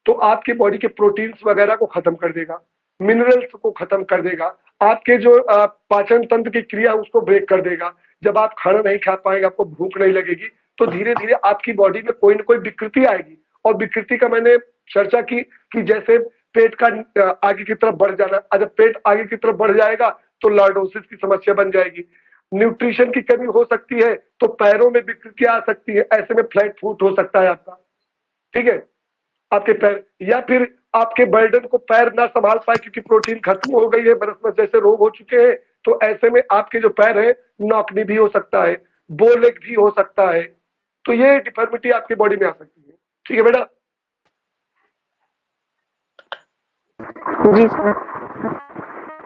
तो आपके बॉडी के प्रोटीन्स वगैरह को खत्म कर देगा, मिनरल्स को खत्म कर देगा, आपके जो पाचन तंत्र की क्रिया उसको ब्रेक कर देगा। जब आप खाना नहीं खा पाएंगे, आपको भूख नहीं लगेगी, तो धीरे धीरे आपकी बॉडी में कोई ना कोई विकृति आएगी। और विकृति का मैंने चर्चा की कि जैसे पेट का आगे की तरफ बढ़ जाना, अगर पेट आगे की तरफ बढ़ जाएगा तो लॉर्डोसिस की समस्या बन जाएगी। न्यूट्रिशन की कमी हो सकती है तो पैरों में विकृतियां आ सकती है, ऐसे में फ्लैट फुट हो सकता है आपका, ठीक है, आपके पैर, या फिर आपके बर्डन को पैर ना संभाल पाए क्योंकि प्रोटीन खत्म हो गई है, बरस जैसे रोग हो चुके हैं, तो ऐसे में आपके जो पैर है नौकनी भी हो सकता है, बोलेग भी हो सकता है। तो ये डिफॉर्मिटी आपकी बॉडी में आ सकती है, ठीक है बेटा। जी सर।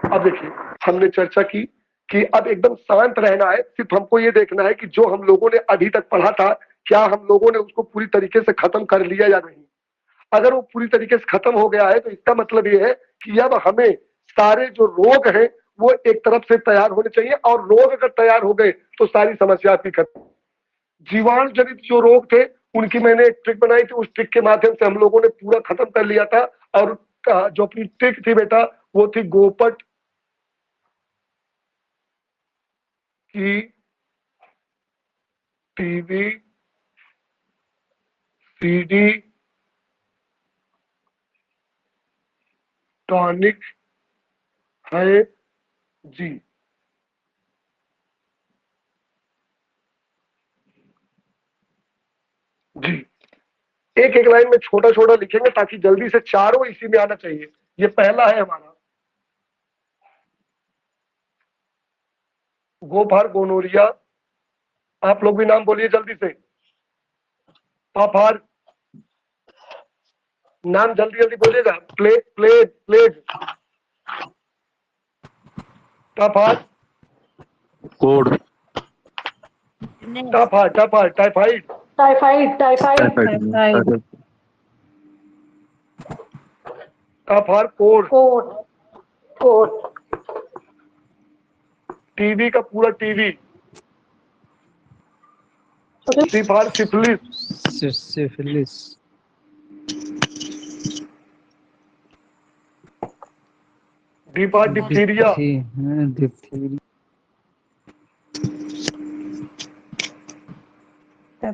अब देखिए हमने चर्चा की कि अब एकदम शांत रहना है, सिर्फ हमको ये देखना है कि जो हम लोगों ने अभी तक पढ़ा था क्या हम लोगों ने उसको पूरी तरीके से खत्म कर लिया या नहीं। अगर वो पूरी तरीके से खत्म हो गया है तो इसका मतलब ये है कि अब हमें सारे जो रोग हैं वो एक तरफ से तैयार होने चाहिए, और रोग अगर तैयार हो गए तो सारी समस्या आपकी खत्म। जीवाणु जनित जो रोग थे उनकी मैंने एक ट्रिक बनाई थी, उस ट्रिक के माध्यम से हम लोगों ने पूरा खत्म कर लिया था। और जो अपनी ट्रिक थी बेटा वो थी गोपट की टीवी सीडी टॉनिक है जी। जी एक एक लाइन में छोटा छोटा लिखेंगे ताकि जल्दी से चारों इसी में आना चाहिए। ये पहला है हमारा गोफार गोनोरिया, आप लोग भी नाम बोलिए जल्दी से। पाफार, नाम जल्दी जल्दी बोलिएगा। प्लेग, टाफार, कोड, टाइफाइड, टाफार, कोड, टीबी का पूरा टीबी, सिफार, सिफिलिस, डिफार, डिप्थीरिया,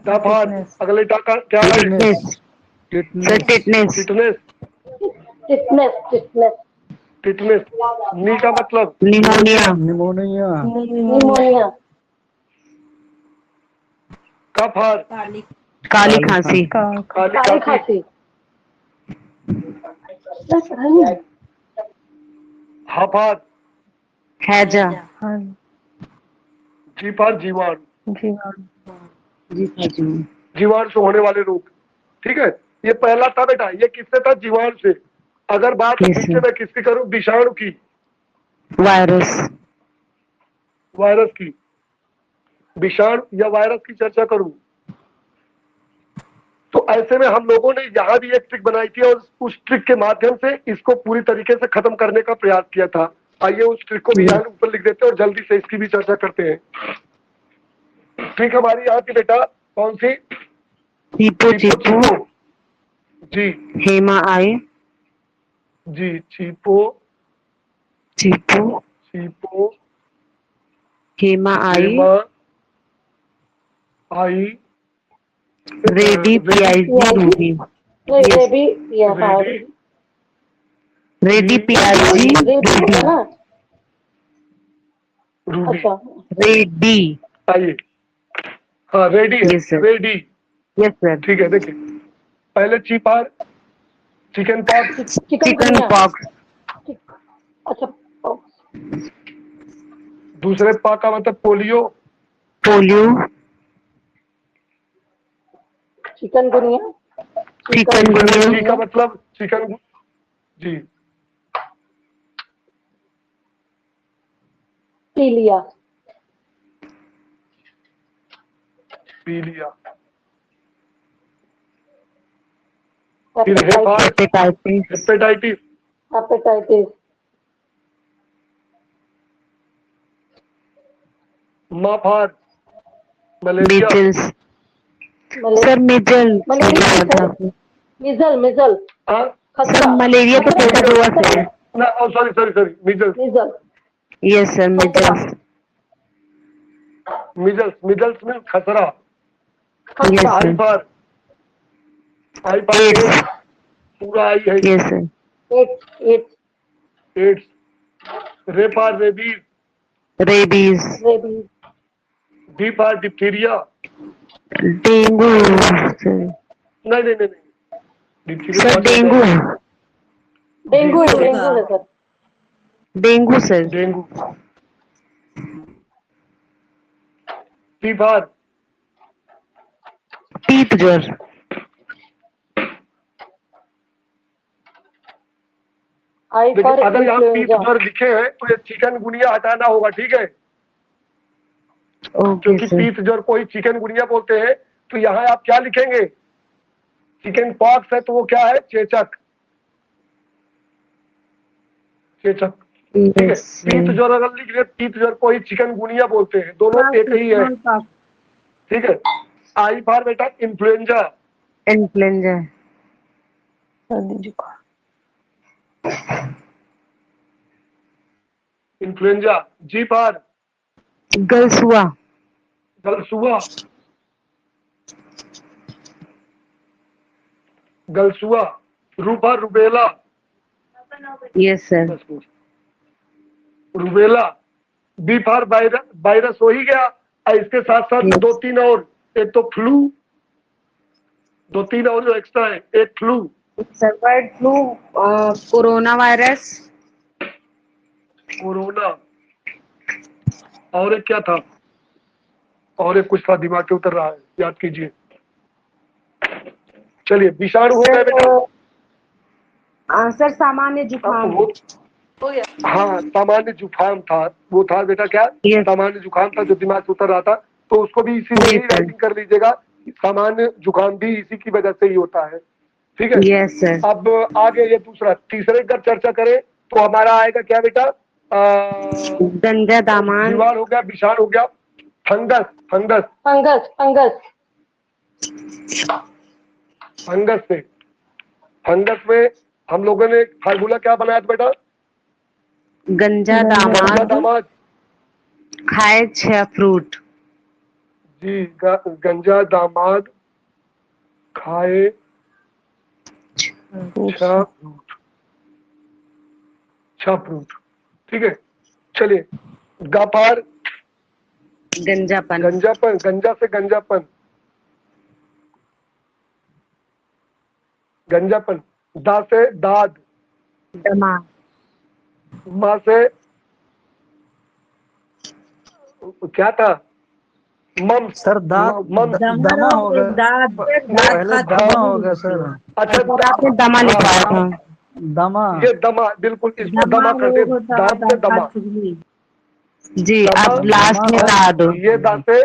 टाफार, अगले टाका क्या है? टिटनेस, नी का मतलब निमोनिया, कफार, काली खांसी, हाफार, हैजा, जीफार, जीवाणु से होने वाले रोग, ठीक है। ये पहला था बेटा, ये किससे था? जीवाणु से। अगर बात नीचे मैं किसकी करूं? विषाणु की, वायरस की, विषाणु या वायरस की चर्चा करूं तो ऐसे में हम लोगों ने यहाँ भी एक ट्रिक बनाई थी और उस ट्रिक के माध्यम से इसको पूरी तरीके से खत्म करने का प्रयास किया था। आइए उस ट्रिक को भी यहाँ ऊपर लिख देते हैं और जल्दी से इसकी भी चर्चा करते हैं। ट्रिक हमारी यहाँ की बेटा कौन सी? चीपो जी, हेमा आई जी, चीपो, हेमा आई, ready PIG ruby, ready PIG ruby, ready, आइए, हाँ रेडी है, रेडी, यस सर, ठीक है। देखिए पहले चीपार, चिकन पॉक्स, अच्छा, दूसरे पा का मतलब पोलियो, पोलियो, चिकनगुनिया, ची का मतलब चिकन, जी, पीलिया, पीलिया, फिर हेपेटाइटिस, हेपेटाइटिस, माफार, malaria, sir measle, measle, sir malaria तो पैदा हुआ सर। ना, sorry, measles, yes sir, measles में खसरा, यस सर, हाइपर, एड्स, पूरा आई है, यस सर, एड्स, रेपार, rabies, D for diphtheria, dengue sir, नहीं, डिप्थीरिया सर डेंगू है sir, dengue sir, dengue, T for पीत ज्वर, देखिए, अगर यहाँ पीत ज्वर लिखे हैं तो ये चिकनगुनिया हटाना होगा, ठीक है, क्योंकि पीत ज्वर को ही चिकनगुनिया बोलते हैं। तो यहाँ आप क्या लिखेंगे, चिकन पॉक्स है तो वो क्या है, चेचक, ठीक है। पीत ज्वर अगर लिख रहे, पीत ज्वर को ही चिकनगुनिया बोलते हैं, दोनों एक ही है, ठीक है। आई फॉर बेटा इन्फ्लुएंजा, इन्फ्लुएंजा, जी फॉर गलसुआ, रू for rubella, yes sir, rubella, B for virus हो ही गया, और इसके साथ साथ 2-3 और, एक तो फ्लू, 2-3 और जो एक्स्ट्रा है, एक flu, sir bird flu, corona virus, corona, और एक क्या था, और एक कुछ था, दिमाग के उतर रहा है, याद कीजिए। चलिए, विषाणु हो गया बेटा, सर सामान्य जुकाम, हाँ, सामान्य जुकाम था, वो था बेटा क्या, सामान्य जुकाम था जो दिमाग से उतर रहा था, तो उसको भी इसी में ही राइटिंग कर लीजिएगा, सामान्य जुकाम भी इसी की वजह से ही होता है, ठीक है। यस सर, अब आगे ये दूसरा, तीसरे का चर्चा करें तो हमारा आएगा क्या बेटा, गंजा दामान, जीवाणु हो गया, विषाणु हो गया, फंगस में हम लोगों ने फार्मूला क्या बनाया था बेटा, गंजा दामाद खाए 6 फ्रूट, जी, गंजा दामाद खाए 6 फ्रूट, ठीक है। चलिए, गापार, गंजापन, गंजा से गंजापन, दा से दाद, दमा, माँ से क्या था, मम, सर दमा हो गया, पहले दमा हो गया सर, अच्छा, आपने दमा लिखवाया था, दमा, ये दमा, बिल्कुल इसको दमा करते, दाद से दमा, जी, अब लास्ट में दाद, ये दा से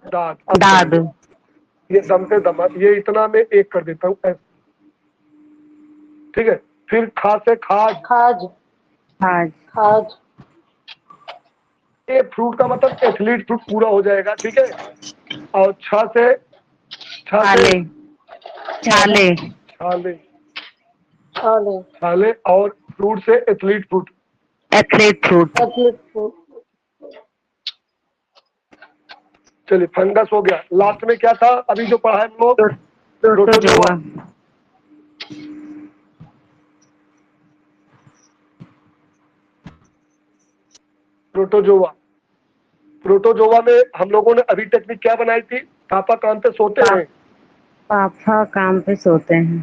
दाद, ये दम से दमा, ये इतना मैं एक कर देता हूँ ऐसे, ठीक है। फिर खा से खाज, ये फ्रूट का मतलब एथलीट फ्रूट पूरा हो जाएगा, ठीक है। और छा से छाले, और फ्रूट से एथलीट फ्रूट, चलिए, फंगस हो गया, लास्ट में क्या था अभी जो पढ़ा है हम लोग, प्रोटोजोवा में हम लोगों ने अभी टेक्निक क्या बनाई थी, पापा काम पे सोते हैं, पापा काम पे सोते हैं,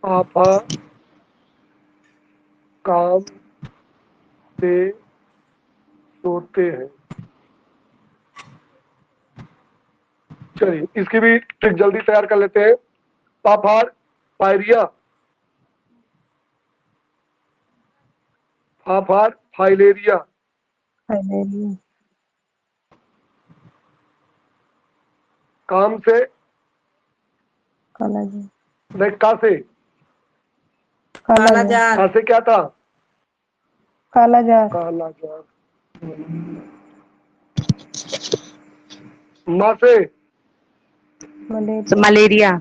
पापा काम पे सोते हैं, चलिए इसकी भी ट्रिक जल्दी तैयार कर लेते हैं। पाफार, पायरिया, फाफार, फाइलेरिया, काम से, नहीं का से, कालाजार, का से क्या था? कालाजार, कालाजार। माँ से, मलेरिया,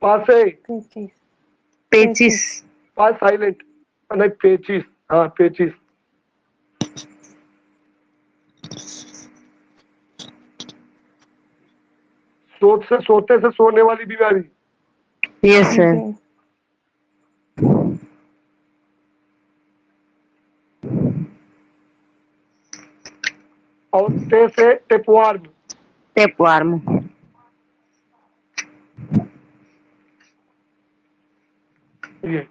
पा से, पेचिस, पा साइलेंट, नहीं पेचिस, हाँ पेचिस। सोते से सोने वाली बीमारी, यस सर, और ते से टेपवार्म, टेपवार्म, ये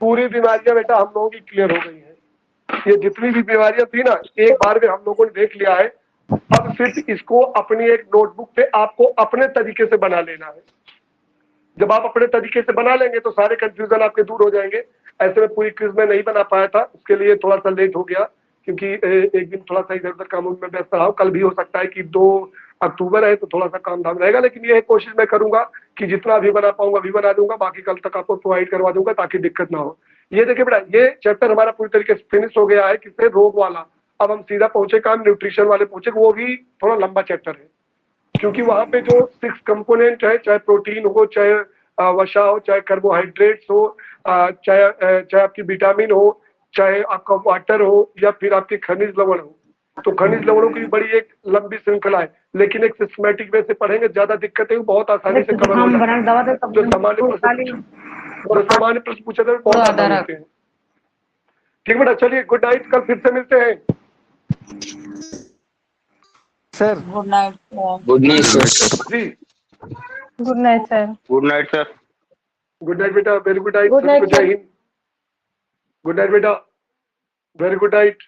पूरी बीमारियां बेटा हम लोगों की क्लियर हो गई हैं। ये जितनी भी बीमारियां थी ना एक बार में हम लोगों ने देख लिया है। अब सिर्फ इसको अपनी एक नोटबुक पे आपको अपने तरीके से बना लेना है। जब आप अपने तरीके से बना लेंगे तो सारे कंफ्यूजन आपके दूर हो जाएंगे। ऐसे में पूरी क्विज में नहीं बना पाया था, उसके लिए थोड़ा सा लेट हो गया क्योंकि एक दिन थोड़ा सा इधर उधर कामों में व्यस्त रहा। कल भी हो सकता है कि 2 अक्टूबर है तो थोड़ा सा काम धाम रहेगा, लेकिन ये कोशिश मैं करूंगा कि जितना भी बना पाऊंगा भी बना दूंगा, बाकी कल तक आपको प्रोवाइड करवा दूंगा ताकि दिक्कत ना हो। ये देखिए बेटा, ये चैप्टर हमारा पूरी तरीके से फिनिश हो गया है। किससे? रोग वाला। अब हम सीधा पहुंचे काम न्यूट्रिशन वाले पहुंचे, वो भी थोड़ा लंबा चैप्टर है क्योंकि वहां पे जो 6 कंपोनेंट है, चाहे प्रोटीन हो, चाहे वसा हो, चाहे कार्बोहाइड्रेट्स हो, चाहे आपकी विटामिन हो, चाहे आपका वाटर हो या फिर आपके खनिज लवण हो, तो खनिज लवणों की बड़ी एक लंबी श्रृंखला है। लेकिन एक सिस्टमैटिक वे से पढ़ेंगे ज्यादा दिक्कत है, बहुत आसानी से कवर हो जाता है। जो सामान्य प्रश्न पूछे थे बहुत आसान होते हैं। ठीक बेटा, चलिए गुड नाइट, कल फिर से मिलते हैं sir. Good night. Good night sir. जी। Good night sir, good night sir. Good night बेटा, very good night, good night जय हिंद। गुड नाइट बेटा, वेरी गुड नाइट।